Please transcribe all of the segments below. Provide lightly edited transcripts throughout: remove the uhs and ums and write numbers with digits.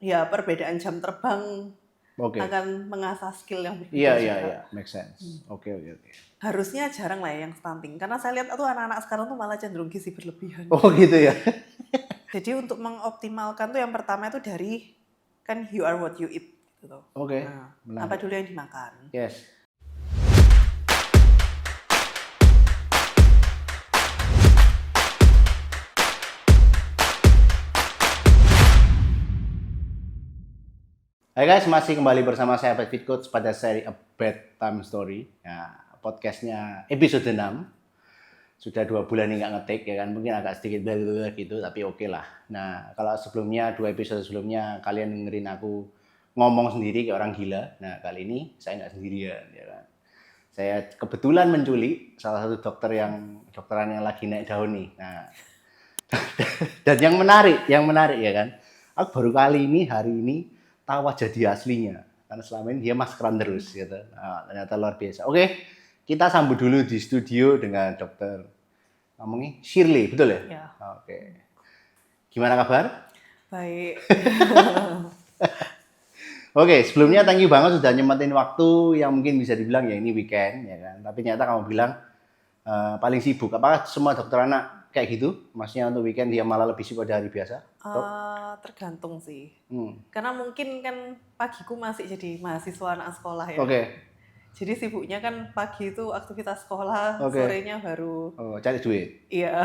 ya perbedaan jam terbang Oke. akan mengasah skill yang berbeda Iya, juga. make sense. Oke. Harusnya jarang lah ya yang stunting, karena saya lihat tuh anak-anak sekarang tuh malah cenderung gizi berlebihan. Oh gitu ya. Jadi untuk mengoptimalkan tuh yang pertama itu dari kan you are what you eat gitu. Oke, Nah, menarik. apa dulu yang dimakan? Yes. Hai guys, masih kembali bersama saya Pet Fit Coach pada seri A Bedtime Story. Ya, podcastnya episode 6. Sudah 2 bulan nih nggak ngetik ya kan, mungkin agak sedikit blablabla gitu, tapi oke lah. Nah, kalau sebelumnya, 2 episode sebelumnya kalian dengerin aku ngomong sendiri kayak orang gila. Nah, kali ini saya nggak sendirian ya kan. Saya kebetulan menculik salah satu dokteran yang lagi naik daun nih. Nah, dan yang menarik ya kan, aku baru kali ini hari ini tahu wajah dia aslinya, karena selama ini dia maskeran terus gitu. Nah, ternyata luar biasa. Oke, kita sambut dulu di studio dengan dokter ngomongnya Shirley, betul ya? Ya. Oke. Gimana kabar? Baik. Oke, sebelumnya thank you banget sudah nyempetin waktu yang mungkin bisa dibilang ya ini weekend ya kan. Tapi ternyata kamu bilang paling sibuk. Apakah semua dokter anak kayak gitu? Maksudnya untuk weekend dia malah lebih sibuk dari biasa? Tergantung sih. Karena mungkin kan pagiku masih jadi mahasiswa anak sekolah ya. Oke. Jadi sibuknya kan pagi itu aktivitas sekolah, Oke. sorenya baru Cari duit. iya.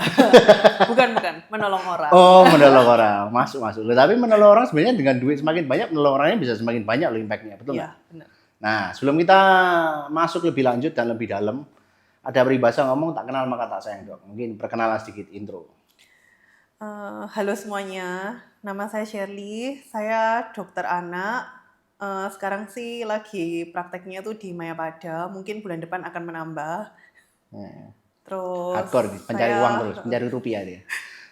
bukan, menolong orang. Oh, menolong orang. Masuk. Loh, tapi menolong orang sebenarnya dengan duit semakin banyak, menolong orangnya bisa semakin banyak loh impact-nya, betul nggak? Iya, benar. Nah, sebelum kita masuk lebih lanjut dan lebih dalam, ada peribahasa ngomong tak kenal maka tak sayang, Dok. Mungkin perkenalan sedikit intro. Halo semuanya, nama saya Shirley, saya dokter anak. Sekarang sih lagi prakteknya tuh di Mayapada, mungkin bulan depan akan menambah. Terus Hardcore nih, pencari uang terus, pencari rupiah dia.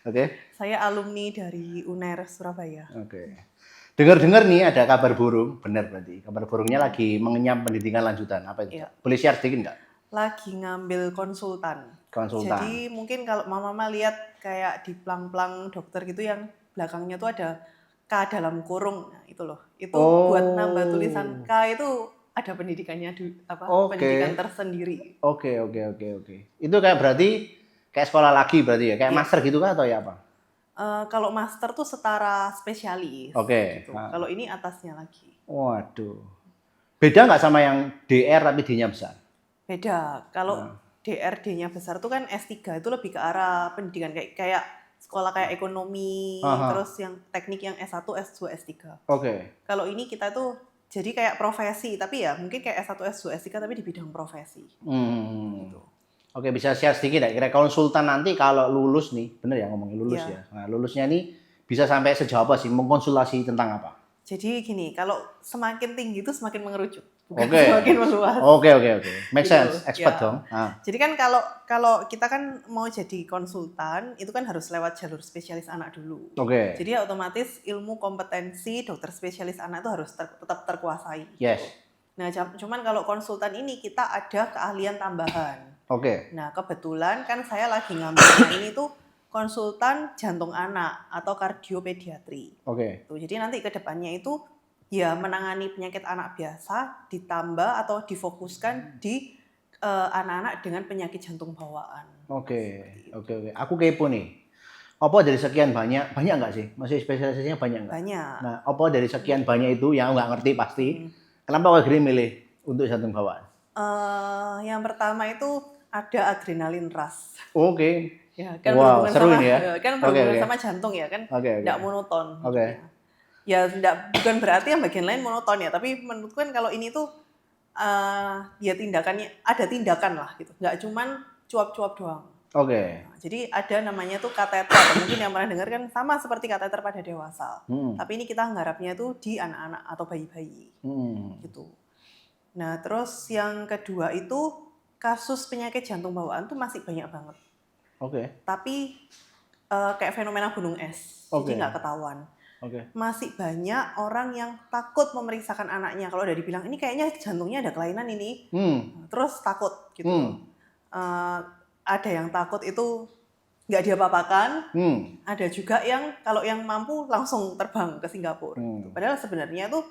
Oke. Saya alumni dari UNER Surabaya. Oke. Dengar-dengar nih ada kabar burung, benar berarti. Kabar burungnya lagi mengenyam pendidikan lanjutan. Apa itu? Iya. Boleh share sedikit nggak? Lagi ngambil konsultan. Konsultan. Jadi mungkin kalau mama lihat kayak di plang-plang dokter gitu yang belakangnya tuh ada K dalam kurung, nah, itu loh. Itu buat nambah tulisan K itu ada pendidikannya pendidikan tersendiri. Oke. Itu kayak berarti kayak sekolah lagi berarti ya, kayak master gitu kah atau ya apa? Kalau master tuh setara spesialis. Oke. Gitu. Kalau ini atasnya lagi. Waduh. Beda nggak sama yang DR tapi D-nya besar? Beda. Kalau DRD-nya besar tuh kan S3 itu lebih ke arah pendidikan kayak sekolah kayak ekonomi, terus yang teknik yang S1, S2, S3. Oke. Kalau ini kita tuh jadi kayak profesi, tapi ya mungkin kayak S1, S2, S3 tapi di bidang profesi. Gitu. Oke, bisa share sedikit ya. Kira konsultan nanti kalau lulus nih, bener ya ngomongin lulus ya. Nah, lulusnya nih bisa sampai sejauh apa sih? Mengkonsultasi tentang apa? Jadi gini, kalau semakin tinggi itu semakin mengerucut, bukan semakin meluas. Oke. Make sense, expert dong. Jadi kan kalau kita kan mau jadi konsultan, itu kan harus lewat jalur spesialis anak dulu. Oke. Jadi otomatis ilmu kompetensi dokter spesialis anak itu harus tetap terkuasai. Yes. Nah, cuman kalau konsultan ini kita ada keahlian tambahan. Oke. Nah, kebetulan kan saya lagi ngambilnya ini tuh konsultan jantung anak atau kardiopediatri. Oke. Jadi nanti ke depannya itu ya menangani penyakit anak biasa ditambah atau difokuskan di anak-anak dengan penyakit jantung bawaan. Oke. Aku kepo nih. Apa dari sekian banyak nggak sih? Masih spesialisasinya banyak nggak? Banyak. Nah, apa dari sekian banyak itu yang nggak ngerti pasti? Kenapa kau milih untuk jantung bawaan? Yang pertama itu ada adrenalin rush. Oke. Ya, kan berhubungan seru sama ini ya. Kan berhubungan sama jantung ya kan. Enggak monoton. Oke. Ya bukan berarti yang bagian lain monoton ya, tapi menurutku kan kalau ini tuh ya tindakannya ada tindakan lah gitu. Enggak cuman cuap-cuap doang. Oke. Nah, jadi ada namanya tuh kateter. Mungkin yang pernah dengar kan sama seperti kateter pada dewasa. Tapi ini kita nggarapnya tuh di anak-anak atau bayi-bayi. Gitu. Nah, terus yang kedua itu kasus penyakit jantung bawaan tuh masih banyak banget. Oke. Tapi kayak fenomena gunung es, jadi nggak ketahuan. Masih banyak orang yang takut memeriksakan anaknya. Kalau udah dibilang ini kayaknya jantungnya ada kelainan ini, terus takut gitu. Ada yang takut itu nggak diapa-apakan. Ada juga yang kalau yang mampu langsung terbang ke Singapura. Padahal sebenarnya tuh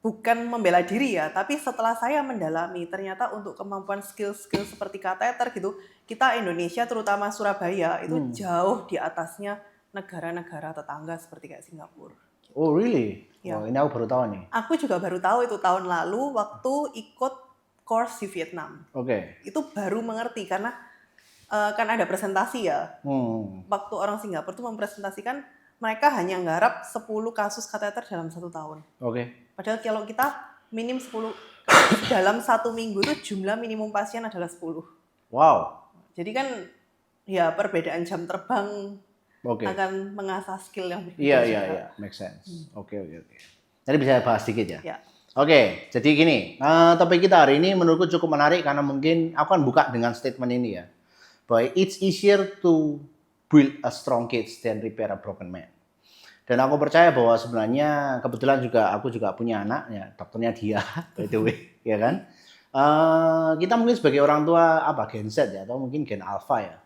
bukan membela diri ya, tapi setelah saya mendalami ternyata untuk kemampuan skill-skill seperti kateter gitu, kita Indonesia terutama Surabaya itu jauh di atasnya negara-negara tetangga seperti kayak Singapura. Oh really? Ya. Oh, ini aku baru tahu nih. Aku juga baru tahu itu tahun lalu waktu ikut course di Vietnam. Itu baru mengerti karena kan ada presentasi ya. Waktu orang Singapura tuh mempresentasikan mereka hanya nggarap 10 kasus kateter dalam 1 tahun. Padahal kalau kita minim 10 dalam 1 minggu itu jumlah minimum pasien adalah 10. Wow. Jadi kan ya perbedaan jam terbang akan mengasah skill yang berbeda. Iya, make sense. Oke. Jadi bisa bahas sedikit ya? Ya. Oke, jadi gini, topik kita hari ini menurutku cukup menarik karena mungkin aku akan buka dengan statement ini ya. Bahwa it's easier to build a strong cage than repair a broken man. Dan aku percaya bahwa sebenarnya kebetulan aku juga punya anak ya, dokternya dia by the way, ya kan. Kita mungkin sebagai orang tua Gen Z ya atau mungkin Gen Alpha ya.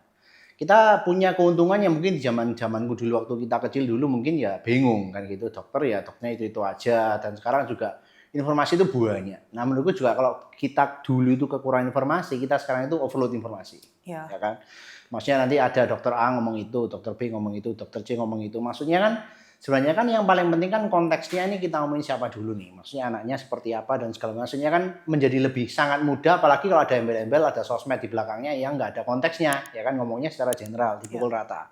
Kita punya keuntungan yang mungkin di zamanku dulu waktu kita kecil dulu mungkin ya bingung kan gitu, dokternya itu aja, dan sekarang juga informasi itu banyak. Nah menurutku juga kalau kita dulu itu kekurangan informasi, kita sekarang itu overload informasi, ya kan. Maksudnya nanti ada dokter A ngomong itu, dokter B ngomong itu, dokter C ngomong itu. Maksudnya kan sebenarnya kan yang paling penting kan konteksnya ini kita ngomongin siapa dulu nih. Maksudnya anaknya seperti apa dan segala macam. Maksudnya kan menjadi lebih sangat mudah apalagi kalau ada embel-embel, ada sosmed di belakangnya yang nggak ada konteksnya. Ya kan ngomongnya secara general, dipukul rata.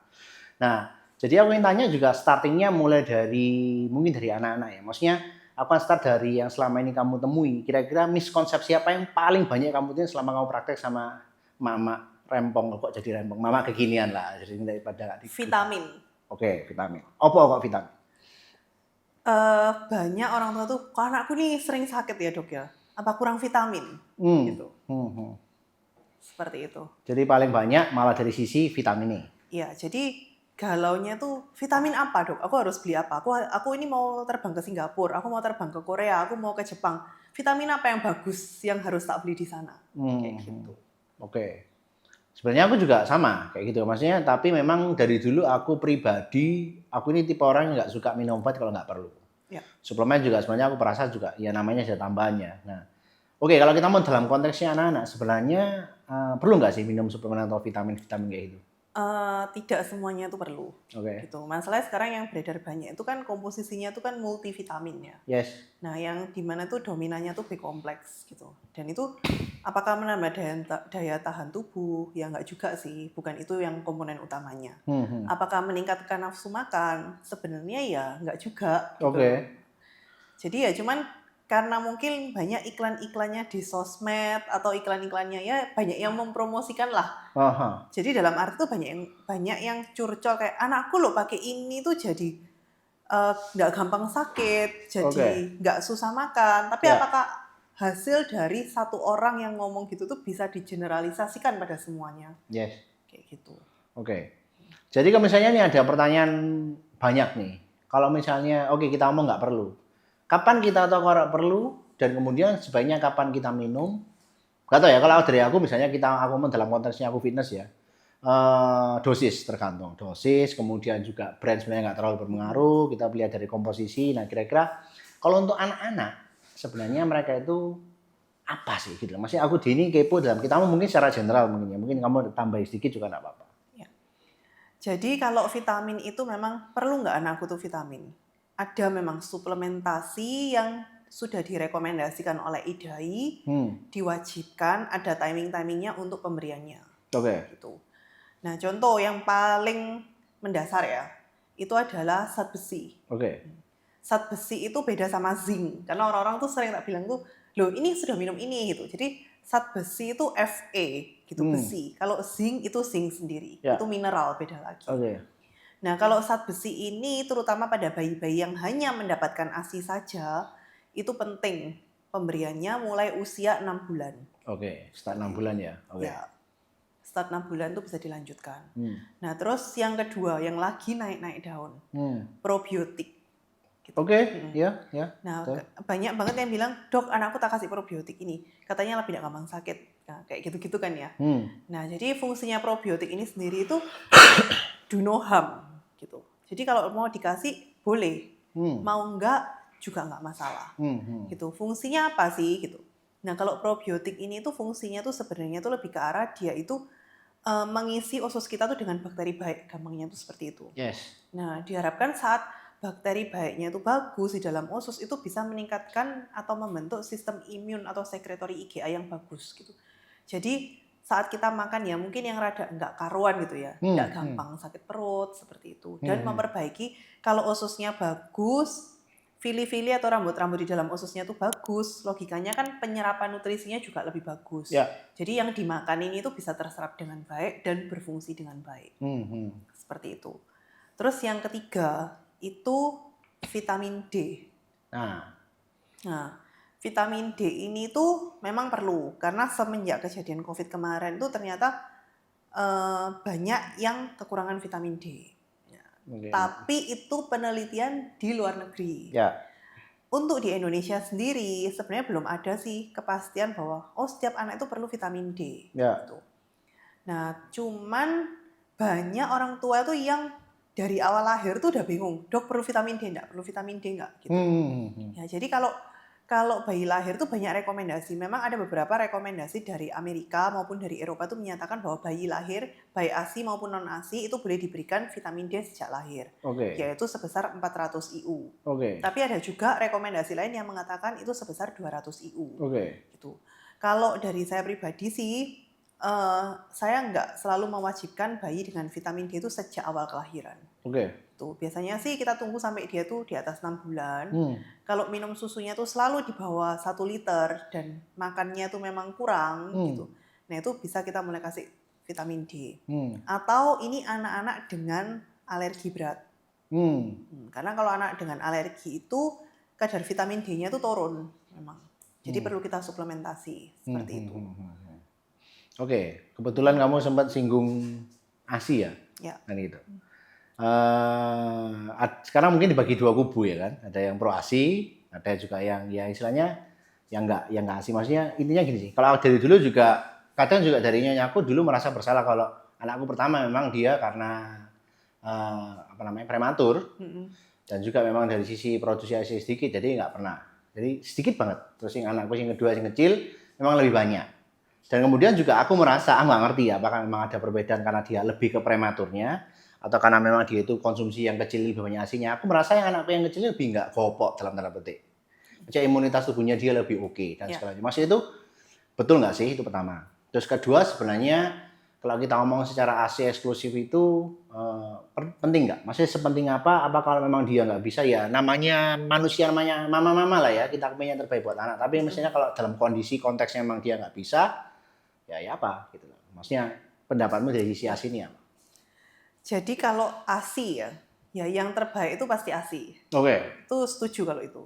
Nah, jadi aku ingin tanya juga startingnya mulai dari mungkin dari anak-anak ya. Maksudnya aku akan start dari yang selama ini kamu temui. Kira-kira miskonsepsi apa yang paling banyak kamu temui selama kamu praktek sama mama rempong, kok jadi rempong, mama kekinian lah. Jadi daripada vitamin. Oke, vitamin. Apa kok vitamin? Banyak orang tua tuh, kok anakku nih sering sakit ya dok ya, apa kurang vitamin? Gitu. Seperti itu. Jadi paling banyak malah dari sisi vitamin nih. Iya, jadi galaunya tuh vitamin apa dok? Aku harus beli apa? Aku ini mau terbang ke Singapura, aku mau terbang ke Korea, aku mau ke Jepang. Vitamin apa yang bagus yang harus tak beli di sana? Kayak gitu. Oke. Sebenarnya aku juga sama kayak gitu, maksudnya tapi memang dari dulu aku pribadi, aku ini tipe orang yang nggak suka minum obat kalau nggak perlu. Ya. Suplemen juga sebenarnya aku perasa juga ya namanya ada tambahannya. Nah, oke, kalau kita mau dalam konteksnya anak-anak, sebenarnya perlu nggak sih minum suplemen atau vitamin-vitamin kayak gitu? Tidak semuanya itu perlu. Gitu. Masalahnya sekarang yang beredar banyak itu kan komposisinya itu kan multivitamin ya. Yes. Nah, yang dimana tuh dominannya tuh B kompleks gitu. Dan itu apakah menambah daya tahan tubuh? Ya nggak juga sih, bukan itu yang komponen utamanya. Apakah meningkatkan nafsu makan? Sebenarnya ya nggak juga. Gitu. Jadi ya cuman karena mungkin banyak iklan-iklannya di sosmed atau iklan-iklannya ya banyak yang mempromosikan lah. Jadi dalam arti tuh banyak yang curcol kayak anakku loh pakai ini tuh jadi nggak gampang sakit, jadi nggak susah makan. Tapi apakah hasil dari satu orang yang ngomong gitu tuh bisa digeneralisasikan pada semuanya? Yes. Kayak gitu. Jadi kalau misalnya nih ada pertanyaan banyak nih. Kalau misalnya kita ngomong nggak perlu. Kapan kita tahu kalau perlu dan kemudian sebaiknya kapan kita minum? Gak tau ya, kalau dari aku misalnya aku dalam konteksnya aku fitness ya, dosis tergantung. Dosis, kemudian juga brand sebenarnya nggak terlalu berpengaruh, kita lihat dari komposisi. Nah kira-kira kalau untuk anak-anak, sebenarnya mereka itu apa sih? Gitu. Maksudnya aku di ini kepo dalam kita mungkin secara general mungkin kamu tambahin sedikit juga nggak apa-apa. Ya. Jadi kalau vitamin itu memang perlu nggak anakku tuh vitamin? Ada memang suplementasi yang sudah direkomendasikan oleh IDAI, diwajibkan ada timing-timingnya untuk pemberiannya. Gitu. Nah, contoh yang paling mendasar ya, itu adalah zat besi. Zat besi itu beda sama zinc, karena orang-orang tuh sering tak bilang tuh, loh ini sudah minum ini gitu. Jadi zat besi itu Fe gitu, besi. Kalau zinc itu zinc sendiri, itu mineral beda lagi. Nah, kalau zat besi ini terutama pada bayi-bayi yang hanya mendapatkan ASI saja, itu penting pemberiannya mulai usia 6 bulan. Start 6 bulan ya. Ya, start 6 bulan itu bisa dilanjutkan. Nah, terus yang kedua, yang lagi naik-naik daun, probiotik. Gitu. Ya. Nah, banyak banget yang bilang, dok, anakku tak kasih probiotik ini, katanya lebih tidak gampang sakit. Nah, kayak gitu-gitu kan ya. Nah, jadi fungsinya probiotik ini sendiri itu do no harm gitu. Jadi kalau mau dikasih boleh, mau enggak juga enggak masalah. Gitu. Fungsinya apa sih gitu? Nah, kalau probiotik ini tuh fungsinya tuh sebenarnya tuh lebih ke arah dia itu mengisi usus kita tuh dengan bakteri baik, gampangnya tuh seperti itu. Yes. Nah, diharapkan saat bakteri baiknya itu bagus di dalam usus itu bisa meningkatkan atau membentuk sistem imun atau sekretori IgA yang bagus gitu. Jadi saat kita makan ya mungkin yang rada enggak karuan gitu ya, enggak gampang sakit perut seperti itu. Dan memperbaiki kalau ususnya bagus, fili-fili atau rambut-rambut di dalam ususnya tuh bagus, logikanya kan penyerapan nutrisinya juga lebih bagus. Ya. Jadi yang dimakan ini tuh bisa terserap dengan baik dan berfungsi dengan baik. Seperti itu. Terus yang ketiga itu vitamin D. Nah, vitamin D ini tuh memang perlu karena semenjak kejadian COVID kemarin tuh ternyata banyak yang kekurangan vitamin D. Tapi itu penelitian di luar negeri. Ya. Untuk di Indonesia sendiri sebenarnya belum ada sih kepastian bahwa setiap anak itu perlu vitamin D. Ya. Gitu. Nah, cuman banyak orang tua itu yang dari awal lahir tuh udah bingung, dok perlu vitamin D enggak? Perlu vitamin D enggak? Gitu. Ya, jadi kalau bayi lahir tuh banyak rekomendasi. Memang ada beberapa rekomendasi dari Amerika maupun dari Eropa tuh menyatakan bahwa bayi lahir, baik ASI maupun non ASI itu boleh diberikan vitamin D sejak lahir. Yaitu sebesar 400 IU. Tapi ada juga rekomendasi lain yang mengatakan itu sebesar 200 IU. Gitu. Kalau dari saya pribadi sih, saya nggak selalu mewajibkan bayi dengan vitamin D itu sejak awal kelahiran. Tuh, biasanya sih kita tunggu sampai dia tuh di atas 6 bulan. Kalau minum susunya tuh selalu di bawah 1 liter dan makannya tuh memang kurang gitu. Nah, itu bisa kita mulai kasih vitamin D. Atau ini anak-anak dengan alergi berat. Karena kalau anak dengan alergi itu kadar vitamin D-nya tuh turun memang. Jadi perlu kita suplementasi seperti itu. Kebetulan kamu sempat singgung ASI ya? Ya. Kan gitu. Sekarang mungkin dibagi dua kubu ya kan, ada yang pro ASI, ada juga yang ya istilahnya yang nggak ASI. Maksudnya intinya gini sih, kalau dari dulu juga kadang juga dari nyanyaku dulu merasa bersalah kalau anakku pertama memang dia karena prematur dan juga memang dari sisi produksi ASI sedikit, jadi nggak pernah, jadi sedikit banget. Terus yang anakku yang kedua yang kecil memang lebih banyak. Dan kemudian juga aku merasa, aku nggak ngerti ya, apakah memang ada perbedaan karena dia lebih ke prematurnya atau karena memang dia itu konsumsi yang kecil lebih banyak ASINya. Aku merasa yang anakku yang kecil lebih nggak gopok dalam tanda petik. Jadi imunitas tubuhnya dia lebih oke dan segala macam. Maksudnya itu betul nggak sih? Itu pertama. Terus kedua sebenarnya kalau kita ngomong secara ASI eksklusif itu penting nggak? Maksudnya sepenting apa? Apa kalau memang dia nggak bisa ya namanya manusia, namanya mama-mama lah ya, kita pengen yang terbaik buat anak. Tapi misalnya kalau dalam kondisi konteksnya memang dia nggak bisa, ya apa gitu. Maksudnya pendapatmu dari sisi ASI ini apa? Jadi kalau ASI ya yang terbaik itu pasti ASI. Itu setuju kalau itu.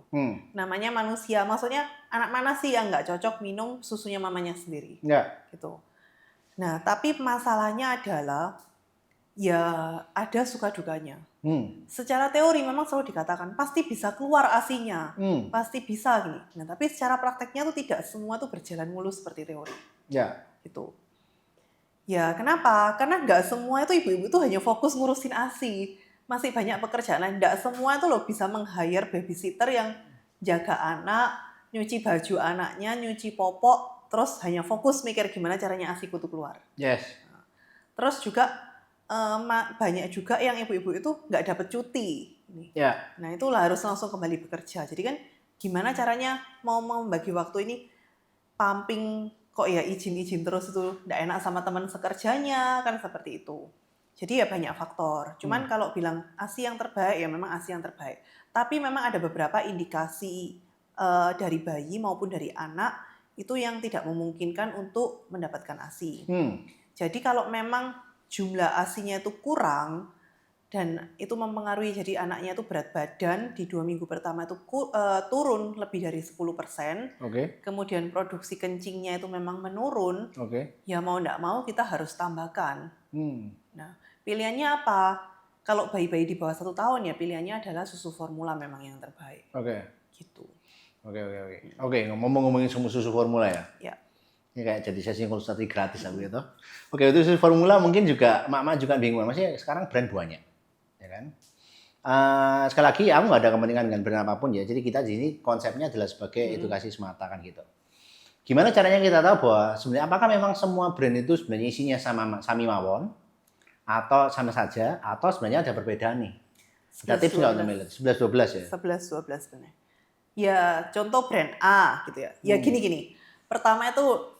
Namanya manusia, maksudnya anak mana sih yang nggak cocok minum susunya mamanya sendiri? Gitu. Nah, tapi masalahnya adalah ya ada suka dukanya. Secara teori memang selalu dikatakan pasti bisa keluar ASI-nya, pasti bisa gini. Nah, tapi secara prakteknya tuh tidak semua tuh berjalan mulus seperti teori. Gitu. Ya, kenapa? Karena nggak semua itu ibu-ibu tuh hanya fokus ngurusin ASI. Masih banyak pekerjaan lain. Nggak semua itu loh bisa meng-hire babysitter yang jaga anak, nyuci baju anaknya, nyuci popok, terus hanya fokus mikir gimana caranya ASI kutu keluar. Terus juga banyak juga yang ibu-ibu itu nggak dapat cuti. Nah, itu harus langsung kembali bekerja. Jadi kan gimana caranya mau membagi waktu ini pumping kok ya izin terus itu nggak enak sama teman sekerjanya kan seperti itu. Jadi ya banyak faktor. Cuman kalau bilang ASI yang terbaik ya memang ASI yang terbaik. Tapi memang ada beberapa indikasi dari bayi maupun dari anak itu yang tidak memungkinkan untuk mendapatkan ASI. Jadi kalau memang jumlah ASI-nya itu kurang dan itu mempengaruhi jadi anaknya itu berat badan di 2 minggu pertama itu turun lebih dari 10%. Kemudian produksi kencingnya itu memang menurun. Ya mau enggak mau kita harus tambahkan. Nah, pilihannya apa? kalau bayi-bayi di bawah 1 tahun ya pilihannya adalah susu formula memang yang terbaik. Oke. Gitu. Oke, ngomongin susu formula ya. Ya. Ini kayak jadi sesi konsultasi gratis aku gitu. Oke, itu susu formula mungkin juga mak-mak juga bingung. Maksudnya sekarang brand banyak, ya kan? Sekali lagi aku nggak ada kepentingan dengan brand apapun ya. Jadi kita di sini konsepnya adalah sebagai edukasi semata kan gitu. Gimana caranya kita tahu bahwa sebenarnya apakah memang semua brand itu sebenarnya isinya sami mawon atau sama saja atau sebenarnya ada perbedaan nih? Ada tips nggak untuk milih? 11-12 ya? 11-12 benar. Ya contoh brand A gitu ya. Ya gini. Pertama itu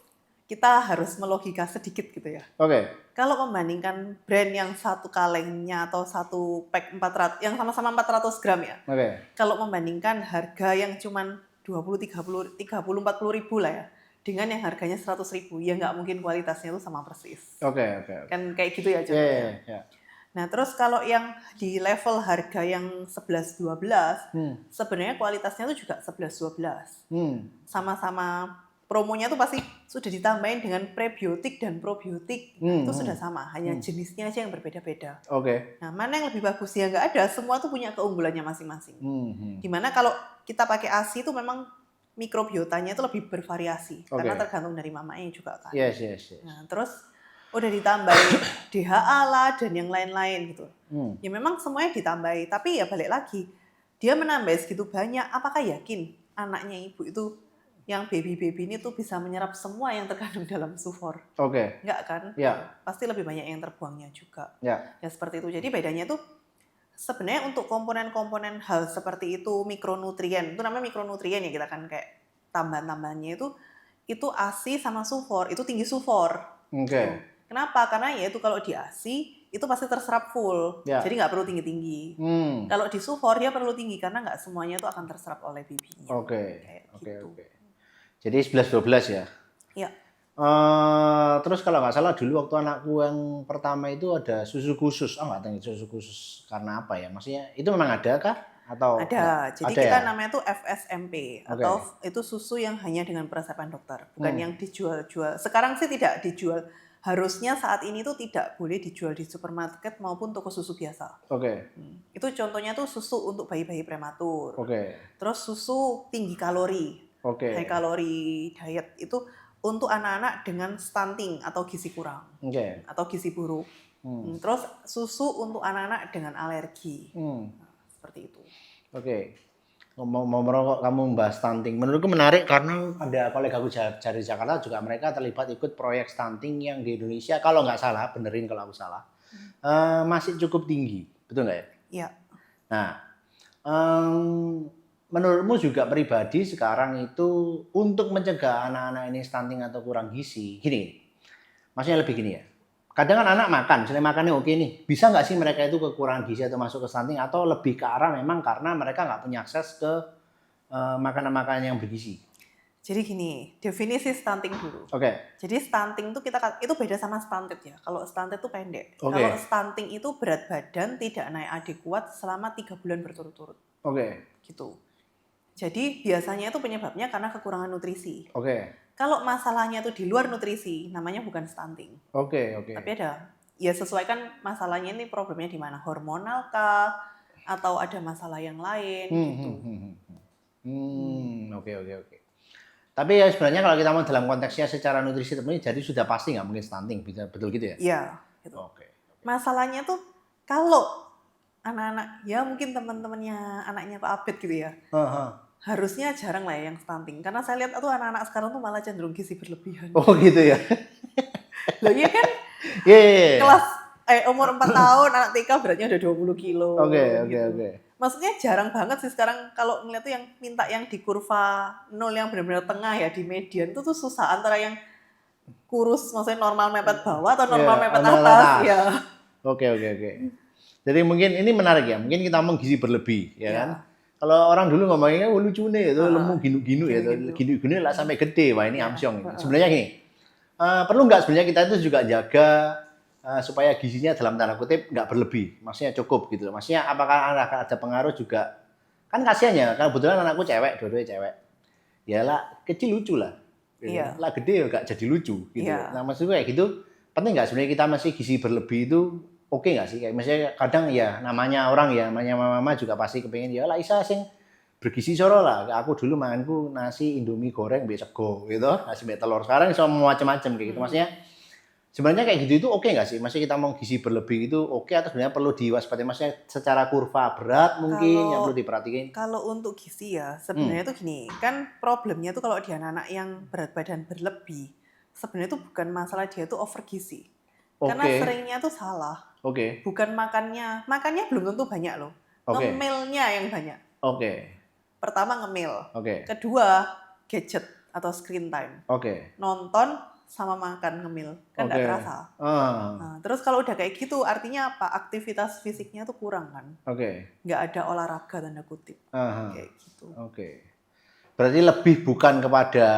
kita harus melogika sedikit gitu ya. Oke. Kalau membandingkan brand yang satu kalengnya atau satu pack 400 yang sama-sama 400 gram ya. Oke. Kalau membandingkan harga yang cuman 20, 30, 40 ribu lah ya. Dengan yang harganya 100 ribu, ya nggak mungkin kualitasnya itu sama persis. Oke. Kan kayak gitu ya contohnya. Yeah. Nah terus kalau yang di level harga yang 11-12, sebenarnya kualitasnya itu juga 11-12. Sama-sama promonya tuh pasti sudah ditambahin dengan prebiotik dan probiotik. Itu sudah sama, hanya jenisnya aja yang berbeda-beda. Oke. Nah mana yang lebih bagus? Ya nggak ada, semua tuh punya keunggulannya masing-masing. Dimana kalau kita pakai ASI itu memang mikrobiotanya itu lebih bervariasi. Karena tergantung dari mamanya juga kan. Yes. Nah terus udah ditambahin DHA lah dan yang lain-lain gitu. Ya memang semuanya ditambahi, tapi ya balik lagi. Dia menambah segitu banyak, apakah yakin anaknya ibu itu yang baby ini tuh bisa menyerap semua yang terkandung dalam sufor? Oke. Enggak kan? Ya. Pasti lebih banyak yang terbuangnya juga. Ya seperti itu. Jadi bedanya tuh sebenarnya untuk komponen-komponen hal seperti itu mikronutrien. Itu namanya mikronutrien ya kita kan kayak tambahan-tambahannya itu ASI sama sufor, itu tinggi sufor. Oke. Kenapa? Karena ya itu kalau di ASI itu pasti terserap full. Ya. Jadi nggak perlu tinggi-tinggi. Kalau di sufor dia perlu tinggi karena nggak semuanya itu akan terserap oleh bibinya. Oke. Gitu. Jadi 11-12 ya? Iya. Terus kalau nggak salah dulu waktu anakku yang pertama itu ada susu khusus. Nggak tahu susu khusus karena apa ya? Maksudnya itu memang ada kah? Atau ada. Jadi ada kita ya? namanya tuh FSMP atau itu susu yang hanya dengan peresepan dokter, bukan yang dijual-jual. Sekarang sih tidak dijual. Harusnya saat ini tuh tidak boleh dijual di supermarket maupun toko susu biasa. Itu contohnya tuh susu untuk bayi-bayi prematur. Terus susu tinggi kalori. High kalori diet itu untuk anak-anak dengan stunting atau gizi kurang atau gizi buruk. Terus susu untuk anak-anak dengan alergi. Nah, seperti itu. Mau merokok kamu membahas stunting. Menurutku menarik karena ada kolega aku dari Jakarta juga mereka terlibat ikut proyek stunting yang di Indonesia kalau nggak salah, benerin kalau aku salah, masih cukup tinggi. Betul nggak ya? Iya. Nah, menurutmu juga pribadi sekarang itu untuk mencegah anak-anak ini stunting atau kurang gizi, gini, maksudnya lebih gini ya. Kadang kan anak makan, misalnya makannya oke nih, bisa nggak sih mereka itu kekurangan gizi atau masuk ke stunting atau lebih ke arah memang karena mereka nggak punya akses ke makanan-makanan yang bergizi? Jadi gini, definisi stunting dulu. Jadi stunting itu beda sama stunted ya. Kalau stunted itu pendek. Kalau stunting itu berat badan tidak naik adekuat selama 3 bulan berturut-turut. Gitu. Jadi biasanya itu penyebabnya karena kekurangan nutrisi. Kalau masalahnya itu di luar nutrisi, namanya bukan stunting. Tapi ada, ya sesuaikan masalahnya ini problemnya di mana, hormonal kah, atau ada masalah yang lain gitu. Tapi ya sebenarnya kalau kita mau dalam konteksnya secara nutrisi terpenuhi, jadi sudah pasti nggak mungkin stunting, betul gitu ya? Iya. Gitu. Masalahnya tuh kalau anak-anak, ya mungkin teman-temannya anaknya Pak Abed gitu ya. Harusnya jarang lah ya yang stunting. Karena saya lihat tuh anak-anak sekarang tuh malah cenderung gizi berlebihan. Gitu ya? Loh iya kan? Kelas umur 4 tahun, anak TK beratnya udah 20 kilo. Maksudnya jarang banget sih sekarang kalau ngeliat tuh yang minta yang di kurva 0 yang benar-benar tengah ya, di median itu tuh susah antara yang kurus, maksudnya normal mepet bawah atau normal mepet atas. Ya. Jadi mungkin ini menarik ya, mungkin kita ngomong gizi berlebih, ya kan? Kalau orang dulu ngomongnya lucu nih, itu lemu ginu-ginu ya, ginu-ginu lah sampai gede, wah ini amsyong. Sebenarnya gini, perlu nggak sebenarnya kita itu juga jaga supaya gizinya dalam tanda kutip nggak berlebih, maksudnya cukup gitu. Maksudnya apakah ada pengaruh juga? Kan kasihan ya, kalau kebetulan anakku cewek, dua-duanya cewek. Ya lah, kecil lucu lah. Gitu. Lah gede ya nggak jadi lucu gitu. Nah maksudnya kayak gitu, penting nggak sebenarnya kita masih gizi berlebih itu oke nggak sih? Kayak misalnya kadang ya namanya orang ya, namanya mama juga pasti kepengen ya lah Isa sing bergizi soro lah. Aku dulu makanku nasi Indomie goreng mbek sego gitu, nasi mbek telur. Sekarang iso macam-macam kayak gitu. Maksudnya sebenarnya kayak gitu itu oke nggak sih? Maksudnya kita mau gizi berlebih itu oke atau sebenarnya perlu diwaspadai? Maksudnya secara kurva berat mungkin yang perlu diperhatikan? Kalau untuk gizi ya sebenarnya tuh gini, kan problemnya tuh kalau di anak-anak yang berat badan berlebih, sebenarnya tuh bukan masalah dia tuh over gizi. Karena seringnya tuh salah. Bukan makannya belum tentu banyak loh. Ngemilnya yang banyak. Pertama ngemil. Kedua gadget atau screen time. Nonton sama makan ngemil. Kan nggak terasa. Nah, terus kalau udah kayak gitu artinya apa? Aktivitas fisiknya tuh kurang kan. Nggak ada olahraga tanda kutip. Kayak gitu. Berarti lebih bukan kepada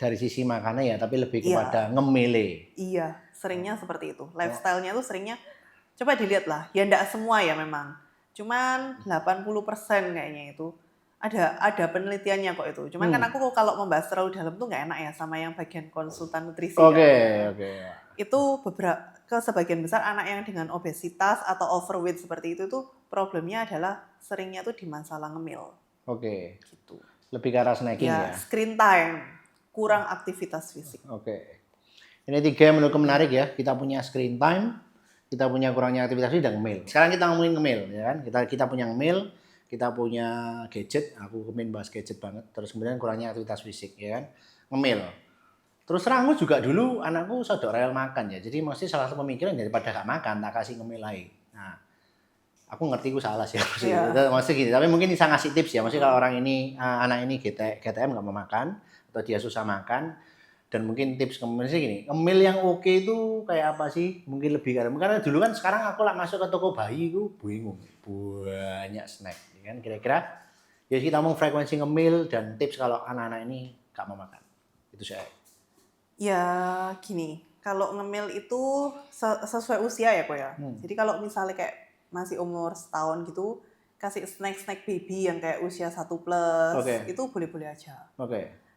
dari sisi makannya ya, tapi lebih kepada ngemile. Iya, seringnya seperti itu. Lifestyle-nya tuh seringnya, coba dilihat lah. Ya enggak semua ya memang. Cuman 80% kayaknya itu. Ada penelitiannya kok itu. Cuman kan aku kalau membahas terlalu dalam tuh nggak enak ya sama yang bagian konsultan nutrisi. Itu sebagian besar anak yang dengan obesitas atau overweight seperti itu tuh problemnya adalah seringnya tuh di masalah ngemil. Gitu. Lebih ke arah snacking ya. Screen time. Kurang aktivitas fisik. Ini 3 yang menurutku menarik ya. Kita punya screen time, kita punya kurangnya aktivitas fisik dan ngemil. Sekarang kita ngomongin ngemil ya kan. Kita punya ngemil, kita punya gadget. Aku kemarin bahas gadget banget. Terus kemudian kurangnya aktivitas fisik ya kan. Ngemil. Terus terang aku juga dulu anakku sodok rel makan ya. Jadi mesti salah satu pemikiran daripada gak makan tak kasih ngemil lagi. Nah, aku ngerti aku salah sih. Maksudnya gini, tapi mungkin bisa ngasih tips ya. Maksudnya kalau orang ini anak ini GTM nggak mau makan atau dia susah makan, dan mungkin tips ngemil sih gini, ngemil yang oke itu kayak apa sih? Mungkin lebih karena dulu kan sekarang aku lah masuk ke toko bayi itu bingung, banyak snack, ya kan? Kira-kira ya kita mau frekuensi ngemil dan tips kalau anak-anak ini nggak mau makan, itu saya. Ya gini, kalau ngemil itu sesuai usia ya kok ya. Jadi kalau misalnya kayak masih umur setahun gitu, kasih snack baby yang kayak usia 1+ itu boleh-boleh aja.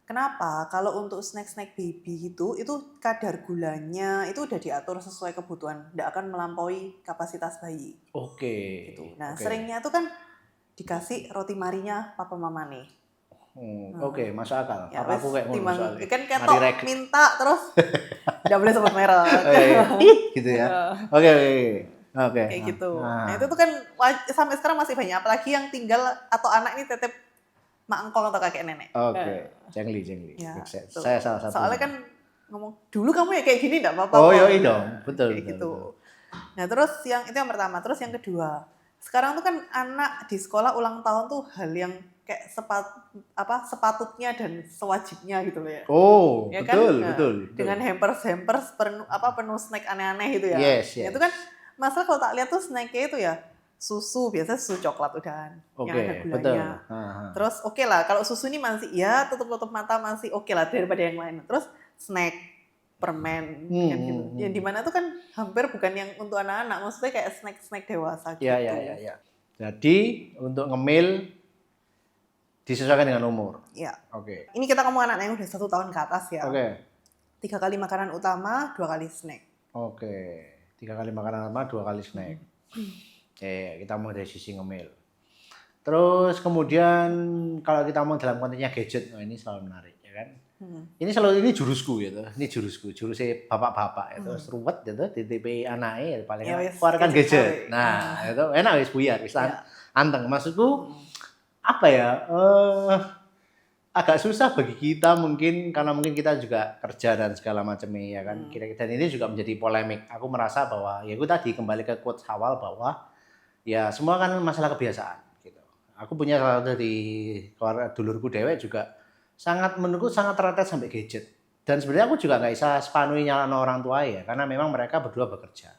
Kenapa? Kalau untuk snack baby itu kadar gulanya itu udah diatur sesuai kebutuhan, tidak akan melampaui kapasitas bayi. Gitu. Nah, seringnya itu kan dikasih roti marinya papa mama nih. Masuk akal. Ya, aku kayak ngomong soalnya. Kan ketok minta terus tidak boleh sebut merek. Gitu ya. Kayak gitu. Nah, itu tuh kan sampai sekarang masih banyak, apalagi yang tinggal atau anak ini tetep mak engkong atau kakek nenek. Jengli. Ya, saya salah satu. Soalnya kan ngomong dulu kamu ya kayak gini enggak apa-apa. Iya dong, betul. Kayak gitu. Nah, terus itu yang pertama, terus yang kedua. Sekarang tuh kan anak di sekolah ulang tahun tuh hal yang kayak sepatutnya dan sewajibnya gitu loh ya. Ya betul, kan? Betul. Dengan hampers penuh snack aneh-aneh gitu ya. Yes. Itu kan masalah kalau tak lihat tuh snacknya itu ya susu, biasanya susu coklat udah yang ada gulanya. Terus lah kalau susu ini masih ya tutup mata masih lah daripada yang lain. Terus snack permen kan gitu. Yang dimana tuh kan hampir bukan yang untuk anak-anak, maksudnya kayak snack dewasa gitu. Iya. Jadi untuk ngemil disesuaikan dengan umur. Iya. Ini kita ngomong anak yang udah 1 tahun ke atas ya. 3 kali makanan utama, 2 kali snack. 3 kali makanan utama, 2 kali snack. Kita mau dari sisi ngemil. Terus kemudian kalau kita mau dalam konteksnya gadget, ini selalu menarik ya kan. Ini jurusku gitu. Ini jurusnya bapak-bapak itu seruwet gitu di TPI anaknya paling keluarkan gadget. Nah, itu enak wis buyar, wis anteng. Maksudku apa ya? Agak susah bagi kita mungkin karena mungkin kita juga kerja dan segala macamnya ya kan. Dan ini juga menjadi polemik. Aku merasa bahwa ya itu tadi kembali ke quotes awal bahwa ya semua kan masalah kebiasaan gitu. Aku punya salah satu dari keluarga dulurku dewek juga menurutku sangat tertarik sampai gadget. Dan sebenarnya aku juga nggak bisa sepenuhnya nyalain orang tua ya, karena memang mereka berdua bekerja.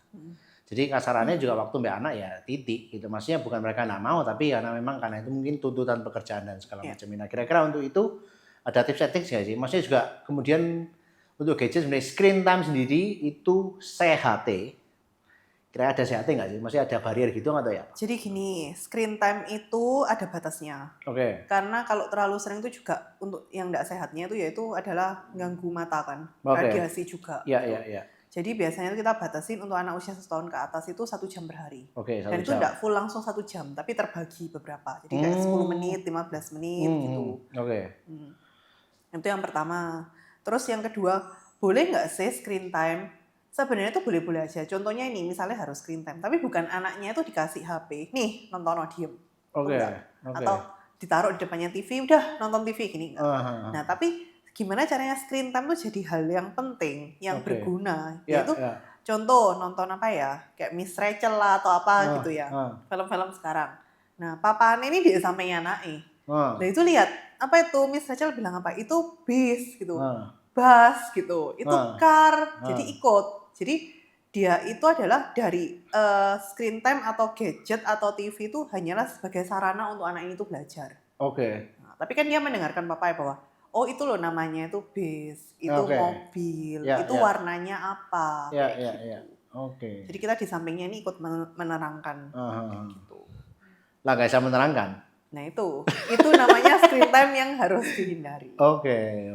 Jadi kasarannya juga waktu mbak anak ya titik gitu. Maksudnya bukan mereka nggak mau, tapi karena itu mungkin tuntutan pekerjaan dan segala macam. Nah kira-kira untuk itu ada tips nggak sih? Maksudnya juga kemudian untuk gadget sebenarnya screen time sendiri itu sehat. Kira ada sehatnya nggak sih? Maksudnya ada barrier gitu atau ya? Jadi gini, screen time itu ada batasnya. Karena kalau terlalu sering itu juga untuk yang nggak sehatnya itu yaitu adalah ganggu mata kan, radiasi juga. Iya. Jadi biasanya kita batasin untuk anak usia 1 tahun ke atas itu 1 jam per hari. Oke, 1 Dan itu jam. enggak full langsung 1 jam, tapi terbagi beberapa. Jadi kayak 10 menit, 15 menit gitu. Oke. Itu yang pertama. Terus yang kedua, boleh nggak sih screen time? Sebenarnya itu boleh-boleh aja. Contohnya ini, misalnya harus screen time, tapi bukan anaknya itu dikasih HP. Nih, nonton diem. Oke. Atau ditaruh di depannya TV, udah nonton TV gini. Nah, tapi gimana caranya screen time tuh jadi hal yang penting, yang berguna. Yaitu contoh nonton apa ya, kayak Miss Rachel lah atau apa gitu ya. Film-film sekarang. Nah, papan ini di sampingnya anaknya. Nah itu lihat, apa itu Miss Rachel bilang apa? Itu bis gitu. Bus gitu. Itu car, jadi ikut. Jadi dia itu adalah dari screen time atau gadget atau TV itu hanyalah sebagai sarana untuk anak ini tuh belajar. Oke. Nah, tapi kan dia mendengarkan papanya bahwa oh itu loh namanya itu bis, itu mobil, itu warnanya apa, kayak gitu. Oke. Jadi kita di sampingnya ini ikut menerangkan. Gitu. Lah nggak bisa menerangkan. Nah itu namanya screen time yang harus dihindari. Oke.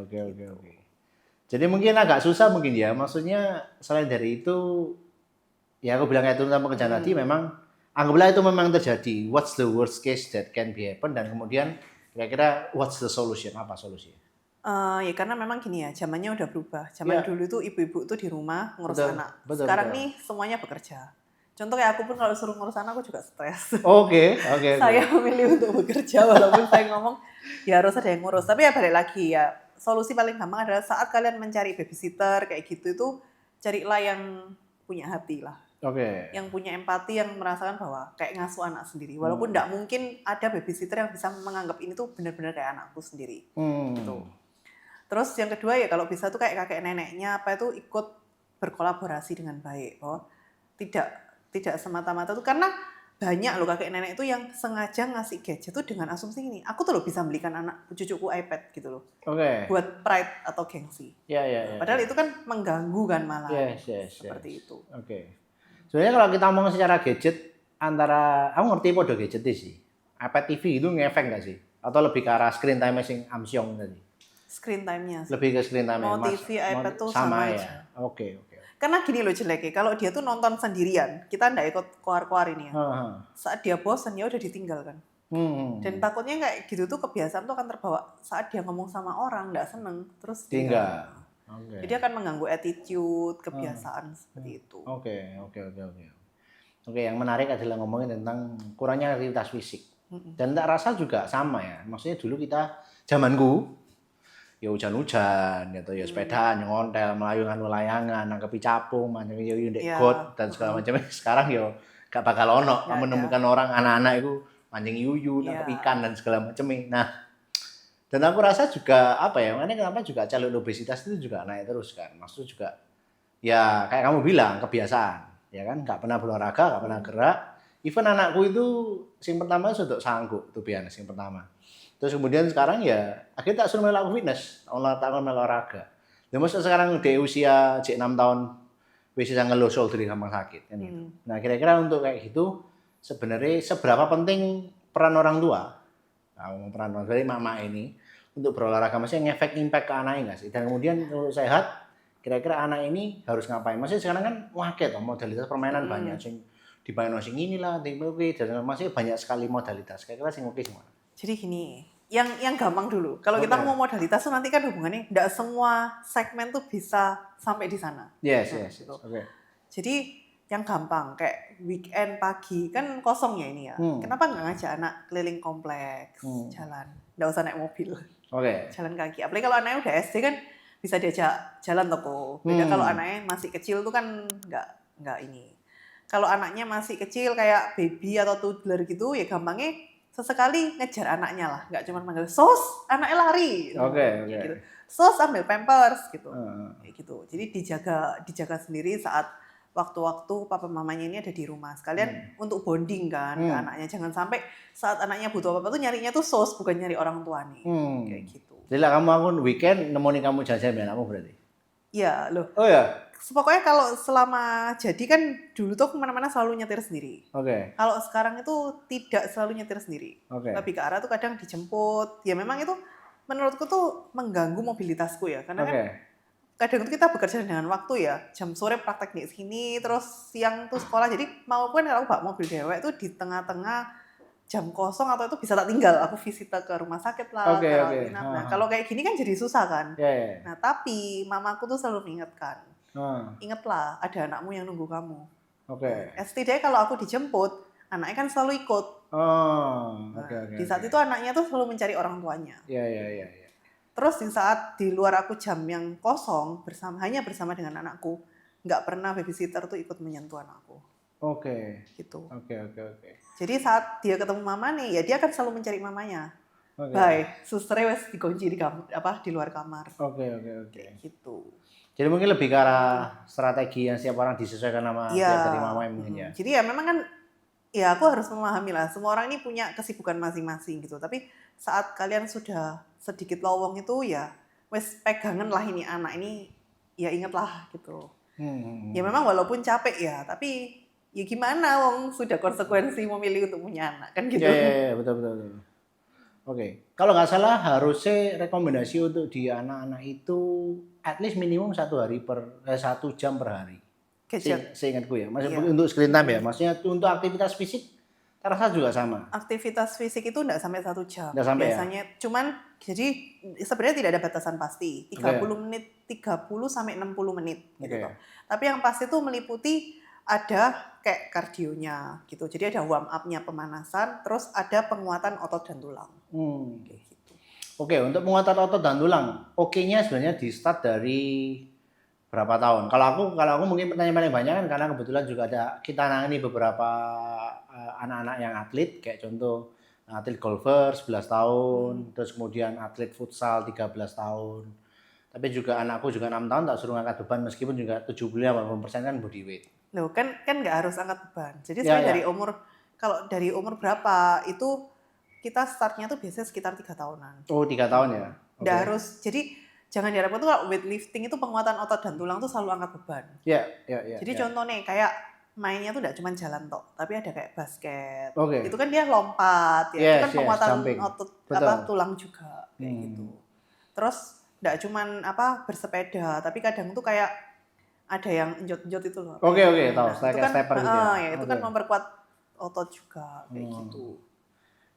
Jadi mungkin agak susah mungkin ya, maksudnya selain dari itu, ya aku bilang kayak itu tentang pekerjaan tadi, memang anggaplah itu memang terjadi. What's the worst case that can be happen, dan kemudian kira-kira what's the solution, apa solusinya? Ya karena memang gini ya, zamannya udah berubah. Zaman dulu itu ibu-ibu tuh di rumah ngurus anak. Sekarang nih semuanya bekerja. Contoh kayak aku pun kalau suruh ngurus anak aku juga stres. Oke. Saya memilih untuk bekerja walaupun saya ngomong ya harus ada yang ngurus. Tapi ya balik lagi ya, solusi paling gampang adalah saat kalian mencari babysitter kayak gitu itu carilah yang punya hati lah. Oke. Yang punya empati, yang merasakan bahwa kayak ngasuh anak sendiri. Walaupun enggak mungkin ada babysitter yang bisa menganggap ini tuh benar-benar kayak anakku sendiri. Gitu. Terus yang kedua ya kalau bisa tuh kayak kakek neneknya apa itu ikut berkolaborasi dengan baik. Bahwa tidak semata-mata tuh, karena banyak loh kakek nenek itu yang sengaja ngasih gadget tuh dengan asumsi ini, aku tuh loh bisa belikan anak cucuku iPad gitu loh. Buat pride atau gengsi. Padahal itu kan mengganggu kan malah. Seperti itu. Sebenarnya kalau kita ngomong secara gadget, antara aku ngerti podo gadget sih. iPad TV itu ngefek nggak sih? Atau lebih ke arah screen time sing amsyong tadi? Screen time-nya sih. Lebih ke screen time. Mau TV, iPad tuh sama aja. Oke. Karena gini loh jeleknya, kalau dia tuh nonton sendirian, kita nggak ikut keluar-keluar ini ya. Saat dia bosan ya udah ditinggalkan. Dan takutnya kayak gitu tuh kebiasaan tuh akan terbawa saat dia ngomong sama orang nggak seneng, terus tinggal. Jadi akan mengganggu attitude, kebiasaan seperti itu. Oke, yang menarik adalah ngomongin tentang kurangnya aktivitas fisik. Dan tak rasa juga sama ya. Maksudnya dulu kita zamanku ya hujan-hujan gitu ya, sepedaan, ngontel, melayang-layangan, nangkepi capung, mancing yuyu ndek got dan segala macam. Sekarang ya gak bakal ono menemukan orang anak-anak itu mancing yuyu, nangkep ikan dan segala macam. Nah, dan aku rasa juga apa ya, makanya kenapa juga calon obesitas itu juga naik terus kan. Maksudnya juga ya kayak kamu bilang kebiasaan, ya kan, gak pernah berolahraga, gak pernah gerak. Even anakku itu yang pertama sudah sanggup tuh biasa yang pertama. Terus kemudian sekarang ya akhirnya tak suruh melakukan fitness, tak olahraga. Dan maksudnya sekarang di usia 6 tahun bisa ngeluh shoulder gampang sakit kan gitu. Nah, kira-kira untuk kayak gitu sebenarnya seberapa penting peran orang tua? Nah, peran orang tua dari mama ini untuk berolahraga, maksudnya ngefek impact ke anaknya nggak sih? Dan kemudian untuk sehat, kira-kira anak ini harus ngapain? Maksudnya sekarang kan waket modalitas permainan banyak, sing dimain sing inilah, dan masih banyak sekali modalitas. Kira-kira sing oke semua. Jadi gini, yang gampang dulu. Kalau kita mau modalitas tuh nanti kan hubungannya nggak semua segmen tuh bisa sampai di sana. Yes. Jadi yang gampang kayak weekend pagi kan kosong ya ini ya. Kenapa nggak ngajak anak keliling kompleks, jalan, nggak usah naik mobil, jalan kaki. Apalagi kalau anaknya udah SD kan bisa diajak jalan toko. Beda kalau anaknya masih kecil tuh kan nggak ini. Kalau anaknya masih kecil kayak baby atau toddler gitu ya gampangnya sesekali ngejar anaknya lah, nggak cuma manggil sos, anaknya lari. Gitu. Sos ambil pampers gitu. Kayak gitu. Jadi dijaga sendiri saat waktu-waktu papa mamanya ini ada di rumah. Sekalian untuk bonding kan ke anaknya. Jangan sampai saat anaknya butuh apa-apa tuh nyarinya tuh sos, bukan nyari orang tua nih. Kayak gitu. Jadi lah kamu weekend nemenin kamu jajan dengan anakmu berarti? Iya loh. Oh ya. Pokoknya kalau selama jadi kan dulu tuh kemana-mana selalu nyetir sendiri. Kalau sekarang itu tidak selalu nyetir sendiri. Lebih ke arah tuh kadang dijemput. Ya memang itu menurutku tuh mengganggu mobilitasku ya. Karena kan kadang tuh kita bekerja dengan waktu ya, jam sore praktek di sini, terus siang tuh sekolah. Jadi maupun kalau bawa mobil dewek tuh di tengah-tengah jam kosong atau itu bisa tak tinggal, aku visita ke rumah sakit lah, ke rawat inap. Nah kalau kayak gini kan jadi susah kan. Nah tapi mamaku tuh selalu mengingatkan, ingatlah ada anakmu yang nunggu kamu. Setidaknya kalau aku dijemput, anaknya kan selalu ikut. Di saat itu anaknya tuh selalu mencari orang tuanya. Terus di saat di luar aku jam yang kosong hanya bersama dengan anakku, nggak pernah babysitter tuh ikut menyentuh anakku. Gitu. Jadi saat dia ketemu mama nih, ya dia akan selalu mencari mamanya. Bye, susternya wes dikunci di luar kamar. Gitu. Jadi mungkin lebih ke arah strategi yang setiap orang disesuaikan sama tiap dari mama mungkin ya. Jadi ya memang kan, ya aku harus memahami lah, semua orang ini punya kesibukan masing-masing gitu. Tapi saat kalian sudah sedikit lowong itu ya, wes pegangan lah ini anak ini, ya ingatlah gitu. Ya memang walaupun capek ya, tapi ya gimana wong sudah konsekuensi memilih untuk punya anak kan gitu. Iya, betul. Kalau nggak salah harusnya rekomendasi untuk di anak-anak itu at least minimum 1 jam per hari. Seingatku ya. Maksudnya untuk screen time ya. Maksudnya untuk aktivitas fisik terasa juga sama. Aktivitas fisik itu enggak sampai 1 jam. Nggak sampai biasanya ya? Cuman jadi sebenarnya tidak ada batasan pasti. 30 menit, 30 sampai 60 menit gitu. Tapi yang pasti itu meliputi ada kayak kardionya gitu. Jadi ada warm up-nya, pemanasan, terus ada penguatan otot dan tulang. Gitu. Untuk penguatan otot dan tulang, nya sebenarnya di start dari berapa tahun? Kalau aku mungkin pertanyaan paling banyak kan karena kebetulan juga kita nangani beberapa anak-anak yang atlet, kayak contoh atlet golfer 11 tahun, terus kemudian atlet futsal 13 tahun. Tapi juga anakku juga 6 tahun tak suruh ngangkat beban meskipun juga 70-80% kan body weight. Loh kan nggak harus angkat beban. Jadi sebenarnya dari umur berapa itu kita startnya tuh biasanya sekitar 3 tahunan. 3 tahun ya? Nggak harus, jadi jangan diharapkan tuh kalau weightlifting itu penguatan otot dan tulang tuh selalu angkat beban. Jadi contohnya kayak mainnya tuh nggak cuma jalan tok, tapi ada kayak basket. Itu kan dia lompat, ya itu kan penguatan otot tulang juga kayak gitu. Terus nggak cuma bersepeda, tapi kadang tuh kayak ada yang enjot-enjot itu loh. Tahu. Stepper gitu ya. Itu kan memperkuat otot juga kayak gitu.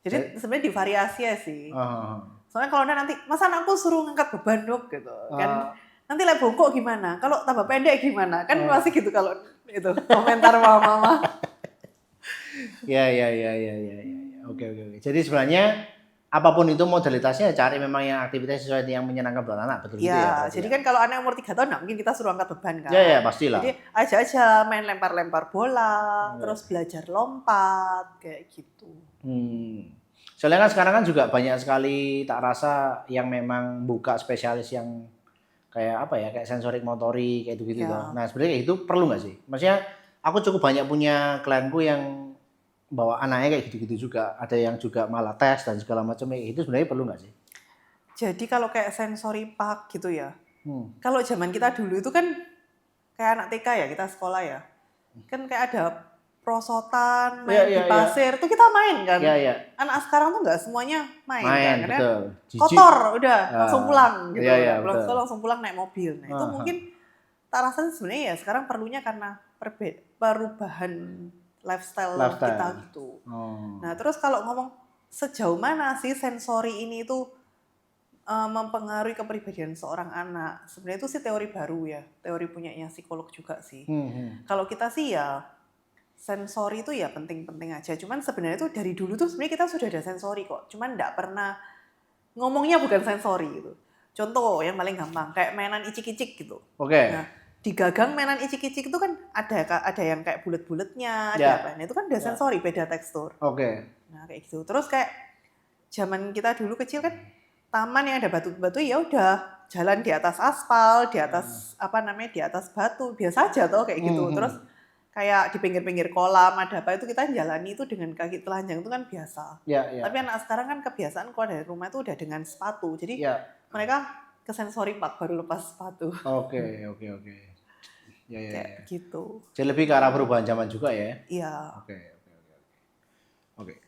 Jadi sebenarnya divariasi ya sih. Soalnya kalau nanti, masa anakku suruh ngangkat beban dok gitu kan. Nanti lah bongkok gimana? Kalau tambah pendek gimana? Kan masih gitu kalau itu komentar mama. Ya. Oke. Jadi sebenarnya apapun itu modalitasnya cari memang yang aktivitas sesuai yang menyenangkan buat anak, betul ya? Jadi kan kalau anak umur 3 tahun nggak mungkin kita suruh angkat beban kan? Ya pastilah. Jadi aja main lempar-lempar bola, terus belajar lompat kayak gitu. Soalnya kan sekarang kan juga banyak sekali tak rasa yang memang buka spesialis yang kayak kayak sensorik motorik kayak gitu gitu. Nah sebenarnya itu perlu nggak sih? Maksudnya aku cukup banyak punya klienku yang bawa anaknya kayak gitu-gitu juga. Ada yang juga malah tes dan segala macam. Itu sebenarnya perlu nggak sih? Jadi kalau kayak sensory park gitu ya. Kalau zaman kita dulu itu kan kayak anak TK ya, kita sekolah ya. Kan kayak ada prosotan, main di pasir, tuh kita main kan. Anak sekarang tuh nggak semuanya main kan. Betul. Kotor udah langsung pulang gitu. Langsung pulang naik mobil. Nah itu mungkin tak rasa sebenarnya ya sekarang perlunya karena perubahan lifestyle kita gitu. Nah terus kalau ngomong sejauh mana sih sensori ini itu mempengaruhi kepribadian seorang anak, sebenarnya itu sih teori baru ya, teori punyanya psikolog juga sih. Kalau kita sih ya sensori itu ya penting-penting aja, cuman sebenarnya itu dari dulu tuh sebenarnya kita sudah ada sensori kok, cuman nggak pernah ngomongnya bukan sensori gitu. Contoh yang paling gampang kayak mainan icik-icik gitu. Nah, di gagang mainan icik-icik itu kan ada yang kayak bulet-buletnya, ada apa? Nah, itu kan udah sensori, beda tekstur. Nah kayak gitu. Terus kayak zaman kita dulu kecil kan taman yang ada batu-batu ya udah jalan di atas aspal, di atas di atas batu biasa aja toh kayak gitu. Terus kayak di pinggir-pinggir kolam ada apa itu kita jalani itu dengan kaki telanjang itu kan biasa. Tapi anak sekarang kan kebiasaan keluar dari rumah itu udah dengan sepatu. Jadi mereka ke sensori park baru lepas sepatu. Oke. Kayak gitu. Jadi lebih ke arah perubahan zaman juga ya? Iya. Oke.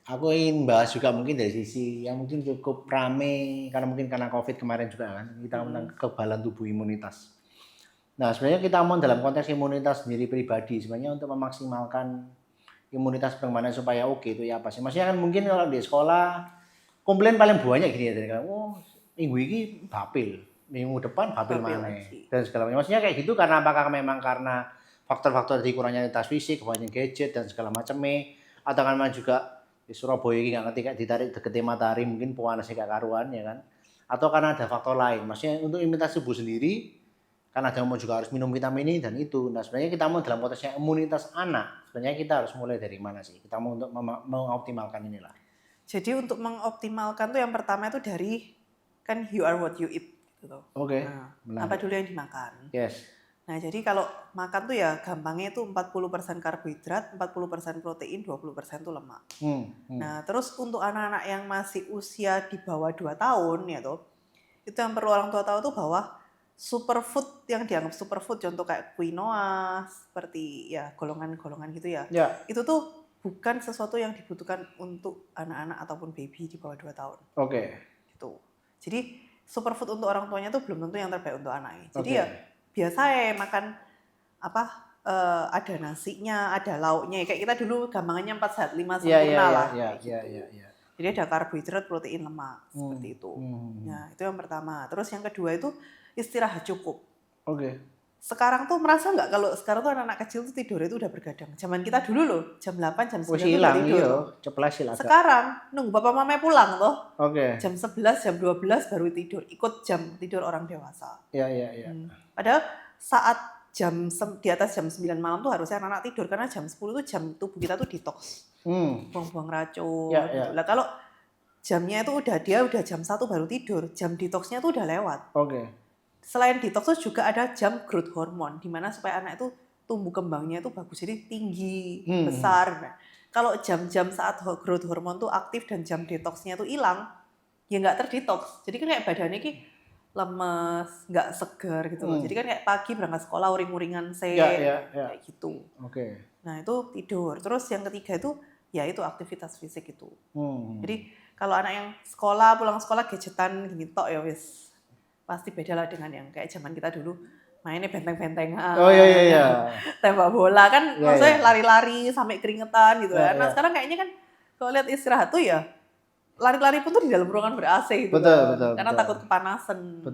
Aku ingin bahas juga mungkin dari sisi yang mungkin cukup rame karena COVID kemarin juga kan kita tentang kekebalan tubuh imunitas. Nah, sebenarnya kita mau dalam konteks imunitas sendiri pribadi, sebenarnya untuk memaksimalkan imunitas perkembangan supaya oke itu ya apa sih? Maksudnya kan mungkin kalau di sekolah komplain paling banyak gini ya dari kan, oh minggu ini bapil, minggu depan bapil mana dan segala macam. Maksudnya kayak gitu karena apakah memang karena faktor-faktor dari kurangnya aktivitas fisik, kebanyakan gadget dan segala macamnya, atau kan memang juga di Surabaya ini nggak ngerti kayak ditarik deket matahari mungkin panasnya kayak karuan ya kan? Atau karena ada faktor lain. Maksudnya untuk imunitas tubuh sendiri kan ada mau juga harus minum vitamin ini dan itu. Nah sebenarnya kita mau dalam konteksnya imunitas anak, sebenarnya kita harus mulai dari mana sih? Kita mau untuk mengoptimalkan inilah. Jadi untuk mengoptimalkan tuh yang pertama itu dari kan you are what you eat gitu. Oke. Nah, apa dulu yang dimakan? Yes. Nah, jadi kalau makan tuh ya gampangnya itu 40% karbohidrat, 40% protein, 20% tuh lemak. Nah, terus untuk anak-anak yang masih usia di bawah 2 tahun ya tuh, itu yang perlu orang tua tahu tuh bahwa superfood yang dianggap superfood contoh kayak quinoa, seperti ya golongan-golongan gitu ya. Itu tuh bukan sesuatu yang dibutuhkan untuk anak-anak ataupun baby di bawah 2 tahun. Oke. Gitu. Jadi superfood untuk orang tuanya tuh belum tentu yang terbaik untuk anaknya. Jadi ya biasa ya makan ada nasinya, ada lauknya. Kayak kita dulu gampangannya 4 sehat 5 sempurna lah. Jadi ada karbohidrat, protein, lemak seperti itu. Nah itu yang pertama. Terus yang kedua itu istirahat cukup. Oke. Sekarang tuh merasa nggak kalau sekarang tuh anak-anak kecil tuh tidur itu udah bergadang. Zaman kita dulu loh, jam 8, jam 9 tuh udah tidur. Sekarang nunggu bapak mama pulang tuh. Jam 11, jam 12 baru tidur. Ikut jam tidur orang dewasa. Iya. Padahal saat di atas jam 9 malam tuh harusnya anak-anak tidur. Karena jam 10 tuh jam tubuh kita tuh detox. Buang-buang racun. Gitu. Lah kalau jamnya itu dia udah jam 1 baru tidur. Jam detoxnya tuh udah lewat. Selain detox tuh juga ada jam growth hormone, dimana supaya anak itu tumbuh kembangnya itu bagus, jadi tinggi, besar. Nah, kalau jam-jam saat growth hormone tuh aktif dan jam detoxnya tuh hilang, ya nggak terdetox. Jadi kan kayak badannya ki lemes, nggak segar gitu loh. Jadi kan kayak pagi berangkat sekolah uring-uringan kayak gitu. Nah itu tidur. Terus yang ketiga itu ya itu aktivitas fisik itu. Jadi kalau anak yang pulang sekolah gadgetan gini tok ya wis. Pasti beda lah dengan yang kayak zaman kita dulu mainnya benteng-bentengan. Tembak bola kan maksudnya lari-lari sampai keringetan gitu kan. Nah sekarang kayaknya kan kalau lihat istirahat tuh ya lari-lari pun tuh di dalam ruangan ber-AC gitu. Betul. Karena takut kepanasan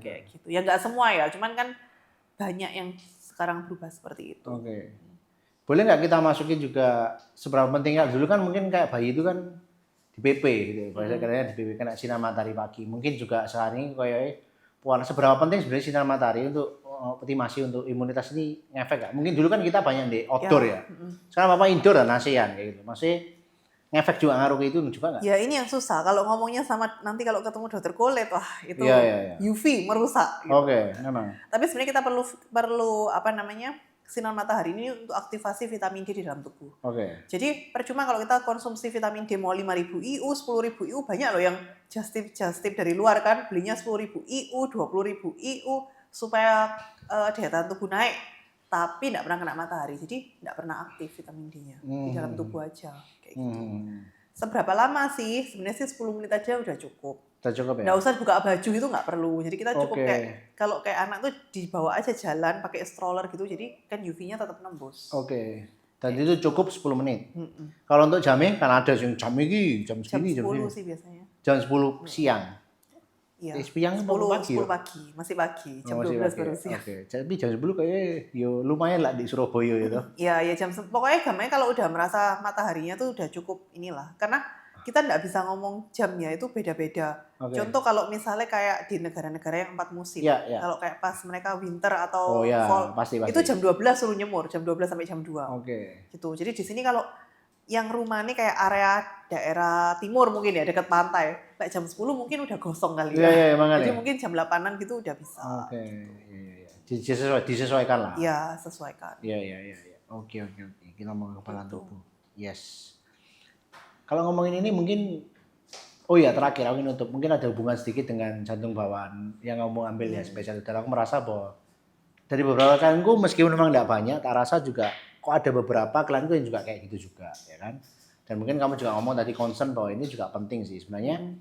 kayak gitu. Ya nggak semua ya, cuman kan banyak yang sekarang berubah seperti itu. Boleh nggak kita masukin juga seberapa pentingnya dulu kan mungkin kayak bayi itu kan di PP gitu. Biasanya katanya di PP kena sinar matahari pagi. Mungkin juga sekarang ini kayak seberapa penting sebenarnya sinar matahari untuk optimasi untuk imunitas ini ngefek nggak? Mungkin dulu kan kita banyak di outdoor ya. Sekarang Bapak indoor dan ASEAN kayak gitu. Masih ngefek juga ngaruh ke itu juga nggak? Ya ini yang susah. Kalau ngomongnya sama nanti kalau ketemu dokter kulit, wah itu UV merusak. Gitu. Memang. Tapi sebenarnya kita perlu sinar matahari ini untuk aktivasi vitamin D di dalam tubuh. Jadi percuma kalau kita konsumsi vitamin D mau 5.000 IU, 10.000 IU, banyak loh yang just tip dari luar kan, belinya 10.000 IU, 20.000 IU supaya daya tahan tubuh naik, tapi tidak pernah kena matahari, jadi tidak pernah aktif vitamin D-nya di dalam tubuh aja kayak gitu. Seberapa lama sih? Sebenarnya sih 10 menit aja udah cukup. Ya? Nggak usah buka baju itu nggak perlu. Jadi kita cukup kalau kayak anak tuh dibawa aja jalan pakai stroller gitu. Jadi kan UV-nya tetap nembus. Dan itu cukup 10 menit. Kalau untuk jamnya kan ada jam segini, jam 10 sih biasanya. Jam 10 siang. Iya. Siang 10 pagi, masih pagi. Jam 12 baru siang. Tapi jam 10 kayak lumayan lah di Surabaya itu. Iya, pokoknya gampangnya kalau udah merasa mataharinya tuh udah cukup inilah. Karena kita nggak bisa ngomong jamnya itu beda-beda. Contoh kalau misalnya kayak di negara-negara yang 4 musim. Kalau kayak pas mereka winter atau fall, pasti. Itu jam 12 suruh nyemur, jam 12 sampai jam 2. Gitu. Jadi di sini kalau yang rumah ini kayak area daerah timur mungkin ya, dekat pantai. Kayak jam 10 mungkin udah gosong kali ya. Jadi mungkin jam 8-an gitu udah bisa. Disesuaikan lah. Iya, sesuaikan. Iya. Oke. Kita mau ke kepala tubuh. Yes. Kalau ngomongin ini mungkin, terakhir aku nutup, mungkin ada hubungan sedikit dengan jantung bawaan yang kamu ambil ya spesial. Dan aku merasa bahwa dari beberapa klienku meskipun memang tidak banyak, tak rasa juga kok ada beberapa klienku yang juga kayak gitu juga, ya kan? Dan mungkin kamu juga ngomong tadi concern bahwa ini juga penting sih sebenarnya.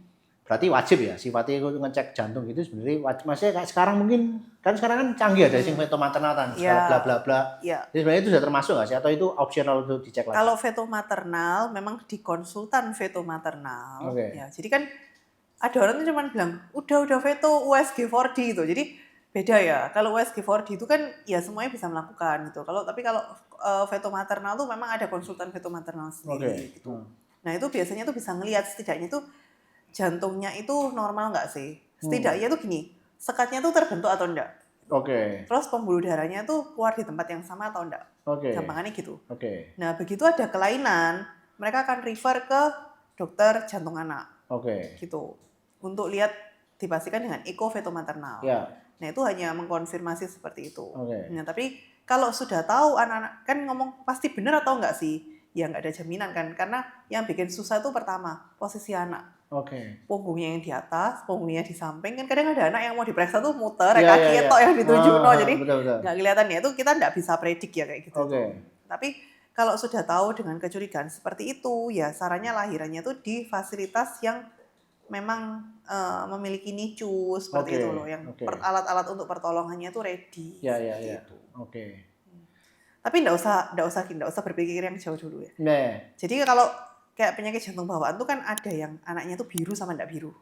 berarti wajib ya sifatnya itu ngecek jantung gitu sebenarnya wajib. Maksudnya kayak sekarang mungkin kan sekarang kan canggih ada sing feto maternal kan segala bla bla bla. Jadi sebenarnya itu sudah termasuk nggak sih atau itu optional untuk dicek lagi? Kalau feto maternal memang di konsultan feto maternal. Ya, jadi kan ada orang tuh cuma bilang udah feto USG 4D gitu. Jadi beda ya. Kalau USG 4D itu kan ya semuanya bisa melakukan gitu. Tapi kalau feto maternal tuh memang ada konsultan feto maternal sendiri gitu. Nah, itu biasanya tuh bisa ngelihat setidaknya tuh jantungnya itu normal nggak sih? Setidaknya tuh gini, sekatnya tuh terbentuk atau enggak? Terus pembuluh darahnya tuh keluar di tempat yang sama atau enggak? Gampangannya gitu. Nah, begitu ada kelainan, mereka akan refer ke dokter jantung anak. Gitu. Untuk lihat dipastikan dengan eko feto maternal. Nah, itu hanya mengkonfirmasi seperti itu. Nah, tapi kalau sudah tahu anak-anak kan ngomong pasti benar atau enggak sih? Ya nggak ada jaminan kan, karena yang bikin susah itu pertama posisi anak. Punggungnya yang di atas, punggungnya di samping, kan kadang ada anak yang mau diperiksa tuh muter, kaki ketok yang dituju, jadi nggak kelihatan ya, itu kita nggak bisa predik ya kayak gitu. Tapi kalau sudah tahu dengan kecurigaan seperti itu, ya sarannya lahirannya tuh di fasilitas yang memang memiliki NICU seperti itu loh, yang alat-alat untuk pertolongannya tuh ready. Gitu. Tapi nggak usah berpikir yang jauh dulu ya. Jadi kalau kayak penyakit jantung bawaan tuh kan ada yang anaknya tuh biru sama nggak biru.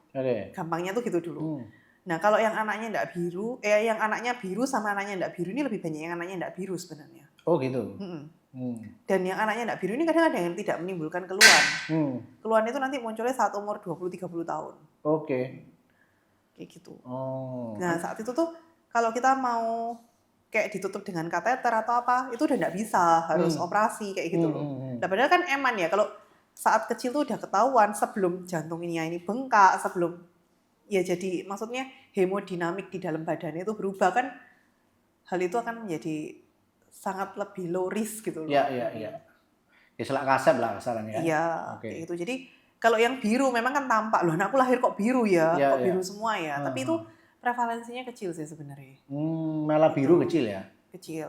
Gampangnya tuh gitu dulu. Nah, kalau yang anaknya nggak biru, yang anaknya biru sama anaknya nggak biru ini lebih banyak yang anaknya nggak biru sebenarnya. Oh gitu. Dan yang anaknya nggak biru ini kadang ada yang tidak menimbulkan keluhan. Keluhan itu nanti munculnya saat umur 20-30 tahun. Kayak gitu. Nah, saat itu tuh kalau kita mau kayak ditutup dengan kateter atau apa, itu udah nggak bisa, harus operasi kayak gitu loh. Nah, padahal kan eman ya, kalau saat kecil tuh udah ketahuan sebelum jantung ini bengkak, sebelum ya jadi maksudnya hemodinamik di dalam badannya itu berubah kan, hal itu akan menjadi sangat lebih low risk gitu loh. Iya. Ya selak kasep lah kasarannya kan. Iya, kayak gitu. Jadi kalau yang biru memang kan tampak, loh anakku lahir kok biru ya, kok biru semua ya. Tapi itu prevalensinya kecil sih sebenarnya. Malah biru kecil ya? Kecil.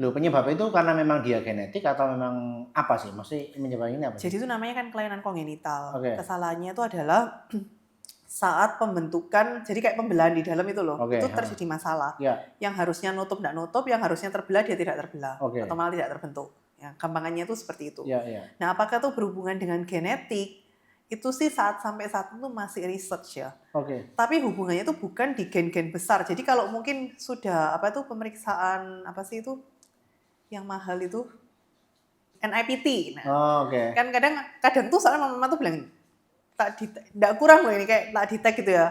Loh, penyebabnya itu karena memang dia genetik atau memang apa sih? Maksudnya menyebabkan ini apa sih? Jadi itu namanya kan kelainan kongenital. Kesalahannya itu adalah saat pembentukan, jadi kayak pembelahan di dalam itu loh, itu terjadi masalah. Yang harusnya nutup nggak nutup, yang harusnya terbelah dia tidak terbelah, atau malah tidak terbentuk. Ya, gampangannya itu seperti itu. Nah, apakah itu berhubungan dengan genetik? Itu sih sampai saat itu masih research ya. Tapi hubungannya itu bukan di gen-gen besar. Jadi kalau mungkin sudah pemeriksaan apa sih itu yang mahal itu NIPT. Nah, kan kadang tuh soalnya mama tuh bilang tidak kurang loh ini kayak tak di-tag gitu ya.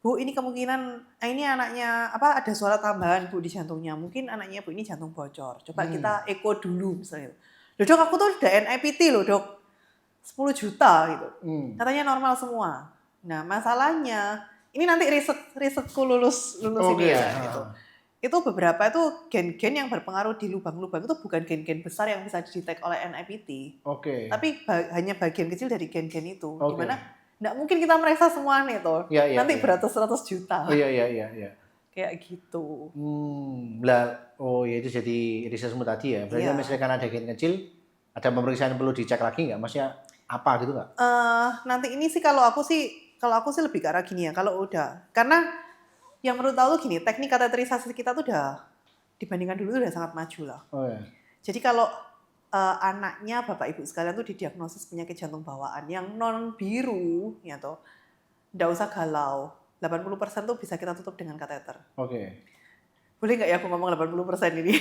Bu, ini kemungkinan ini anaknya ada suara tambahan Bu di jantungnya. Mungkin anaknya Bu ini jantung bocor. Coba kita eko dulu misalnya. Loh dok, aku tuh udah NIPT loh dok. 10 juta gitu. Katanya normal semua. Nah, masalahnya ini nanti risetku lulus ini ya gitu. Itu beberapa itu gen-gen yang berpengaruh di lubang-lubang itu bukan gen-gen besar yang bisa didetek oleh NIPT. Tapi hanya bagian kecil dari gen-gen itu. Dimana nggak mungkin kita meriksa semua nih tuh. Nanti beratus-ratus juta. Iya. Kayak gitu. Ya itu jadi risetmu tadi ya. Berarti misalkan ada gen kecil, ada pemeriksaan yang perlu dicek lagi nggak? Maksudnya apa gitu nggak? Nanti ini sih kalau aku sih lebih ke arah gini ya. Kalau udah, karena yang menurut tahu tuh gini, teknik kateterisasi kita tuh udah dibandingkan dulu tuh udah sangat maju lah. Jadi kalau anaknya Bapak Ibu sekalian tuh didiagnosis penyakit jantung bawaan yang non biru, ya toh, nggak usah galau. 80% tuh bisa kita tutup dengan kateter. Boleh nggak ya aku ngomong 80% ini?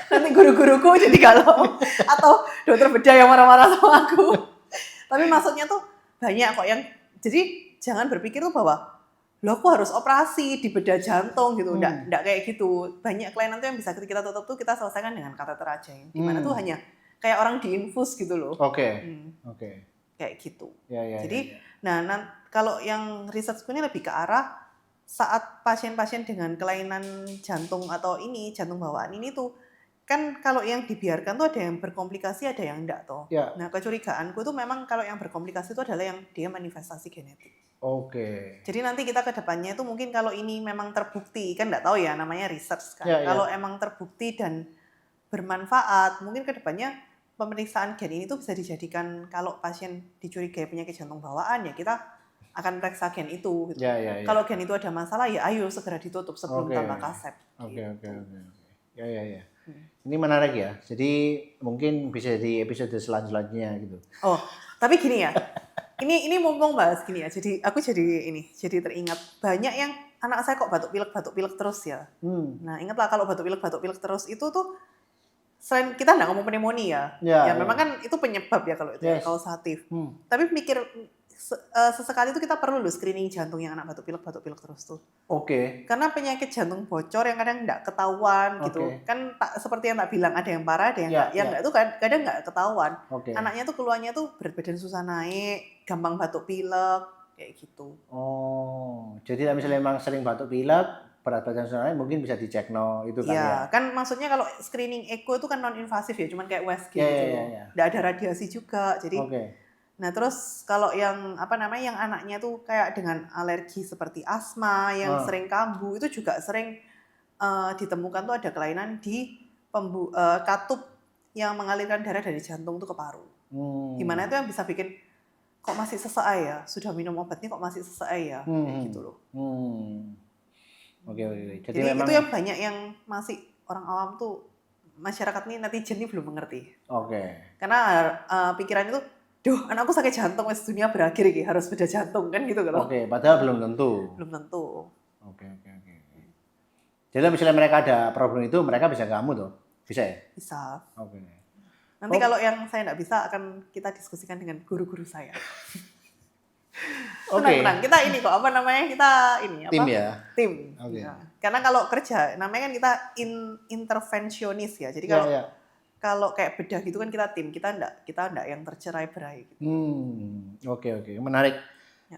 Nanti guru-guruku jadi galau. Atau dokter bedah yang marah-marah sama aku. Tapi maksudnya tuh banyak kok yang, jadi jangan berpikir tuh bahwa loh aku harus operasi di bedah jantung gitu. Nggak kayak gitu. Banyak kelainan tuh yang bisa kita tutup tuh kita selesaikan dengan kateter aja. Dimana tuh hanya kayak orang diinfus gitu loh. Kayak gitu. Jadi, nah kalau yang risetku ini lebih ke arah saat pasien-pasien dengan kelainan jantung atau jantung bawaan ini tuh, kan kalau yang dibiarkan tuh ada yang berkomplikasi, ada yang enggak toh. Nah, kecurigaanku tuh memang kalau yang berkomplikasi itu adalah yang dia manifestasi genetik. Jadi nanti kita ke depannya itu mungkin kalau ini memang terbukti, kan enggak tahu ya namanya research kan. Kalau emang terbukti dan bermanfaat, mungkin ke depannya pemeriksaan gen ini tuh bisa dijadikan kalau pasien dicurigai penyakit jantung bawaan ya kita akan periksa gen itu. Gitu. Ya. Kalau gen itu ada masalah ya ayo segera ditutup sebelum tambah kasep. Oke. Ya. Ini menarik ya. Jadi mungkin bisa di episode selanjutnya gitu. Oh, tapi gini ya. Ini mumpung bahas gini ya. Jadi aku jadi teringat banyak yang anak saya kok batuk pilek terus ya. Nah, ingatlah kalau batuk pilek terus itu tuh selain kita nggak ngomong pneumonia ya memang kan itu penyebab ya kalau itu kausatif. Tapi mikir sesekali itu kita perlu loh screening jantung yang anak batuk pilek terus tuh. Oke. Karena penyakit jantung bocor yang kadang nggak ketahuan gitu. Kan seperti yang tak bilang ada yang parah, ada yang nggak itu kadang nggak ketahuan. Anaknya tuh keluarnya tuh berat badan susah naik, gampang batuk pilek kayak gitu. Oh, jadi misalnya memang sering batuk pilek, berat badan susah naik mungkin bisa dicek itu kan ya. Kan maksudnya kalau screening echo itu kan non invasif ya, cuman kayak USG gitu. Nggak ada radiasi juga. Jadi Nah, terus kalau yang yang anaknya tuh kayak dengan alergi seperti asma, yang sering kambuh, itu juga sering ditemukan tuh ada kelainan di katup yang mengalirkan darah dari jantung tuh ke paru. Gimana itu yang bisa bikin kok masih sesak ya? Sudah minum obat nih kok masih sesak ya? Kayak gitu loh. Oke. Jadi memang itu yang banyak yang masih orang awam tuh masyarakat ini netizen ini belum mengerti. Karena pikiran itu duh, anakku sakit jantung, wes dunia berakhir iki, harus beda jantung kan gitu kan. Padahal belum tentu. Oke. Jadi misalnya mereka ada problem itu, mereka bisa kamu tuh? Bisa ya? Bisa. Nanti kalau yang saya nggak bisa akan kita diskusikan dengan guru-guru saya. Tenang. Kita ini kok kita ini tim ya? Tim. Nah, karena kalau kerja namanya kan kita intervensionis ya. Jadi kalau kayak bedah gitu kan kita tim, kita enggak yang tercerai-berai gitu. Oke. Menarik.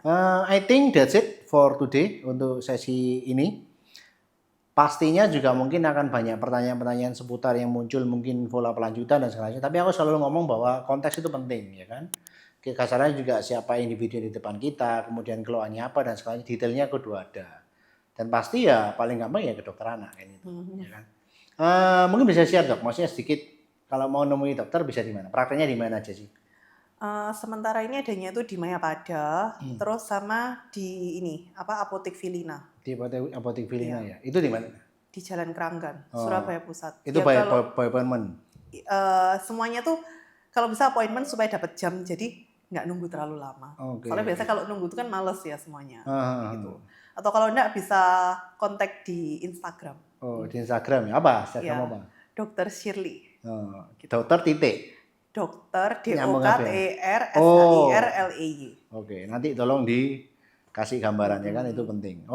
I think that's it for today untuk sesi ini. Pastinya juga mungkin akan banyak pertanyaan-pertanyaan seputar yang muncul, mungkin pola pelanjutan dan sebagainya. Tapi aku selalu ngomong bahwa konteks itu penting, ya kan? Kasarnya juga siapa individu di depan kita, kemudian keluhannya apa dan sebagainya, detailnya kudu ada. Dan pasti ya paling gampang ya ke dokter anak kan itu, ya kan? Mungkin bisa share dok, maksudnya sedikit. Kalau mau nemui dokter bisa di mana? Prakteknya di mana aja sih? Sementara ini adanya tuh di Mayapada, terus sama di Apotek Filina. Di Apotek Filina ya. Itu di mana? Di Jalan Keranggan, Surabaya Pusat. Itu by appointment. Semuanya tuh kalau bisa appointment supaya dapat jam, jadi nggak nunggu terlalu lama. Soalnya biasa kalau nunggu itu kan males ya semuanya. Gitu. Atau kalau enggak bisa kontak di Instagram. Di Instagram ya? Apa? Instagram apa? Dr. Shirley. Dokter titik. Dokter DOKTERSHIRLEY. Nanti tolong dikasih gambaran ya kan, itu penting.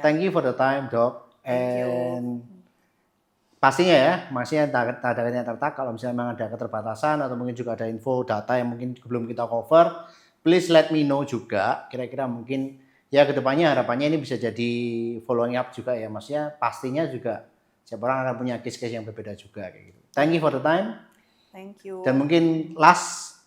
Thank you for the time dok. And pastinya ya, masih ada tertak kalau misalnya memang ada keterbatasan atau mungkin juga ada info data yang mungkin belum kita cover, please let me know juga. Kira-kira mungkin ya kedepannya harapannya ini bisa jadi following up juga ya, maksudnya pastinya juga setiap orang akan punya case-case yang berbeda juga kayak gitu. Thank you for the time. Thank you. Dan mungkin last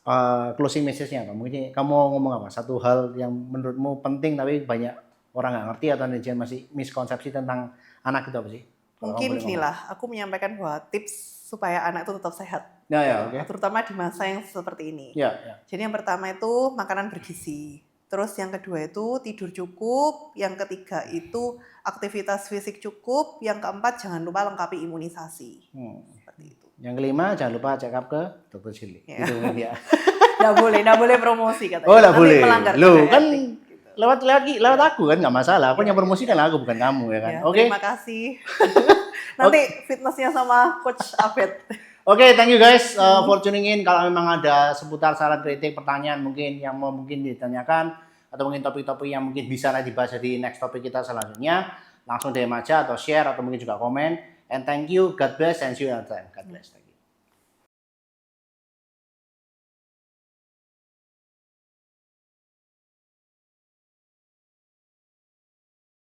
closing message-nya apa? Mungkin kamu ngomong apa? Satu hal yang menurutmu penting tapi banyak orang nggak ngerti atau netizen masih miskonsepsi tentang anak itu apa sih? Mungkin inilah, aku menyampaikan bahwa tips supaya anak itu tetap sehat. Terutama di masa yang seperti ini. Jadi yang pertama itu makanan bergizi. Terus yang kedua itu tidur cukup, yang ketiga itu aktivitas fisik cukup, yang keempat jangan lupa lengkapi imunisasi. Seperti itu. Yang kelima jangan lupa check up ke Dr. Shirley. Itu dia. Nggak boleh promosi katanya. Nggak boleh. Loh kan gitu. lewat aku kan nggak masalah. Aku yang promosi kan aku bukan kamu ya kan. Terima kasih. Nanti fitnessnya sama Coach Abed. Thank you guys for tuning in. Kalau memang ada seputar saran kritik, pertanyaan mungkin yang mau mungkin ditanyakan atau mungkin topik-topik yang mungkin bisa dibahas di next topik kita selanjutnya, langsung DM aja atau share atau mungkin juga komen. And thank you, God bless and see you next time. God bless.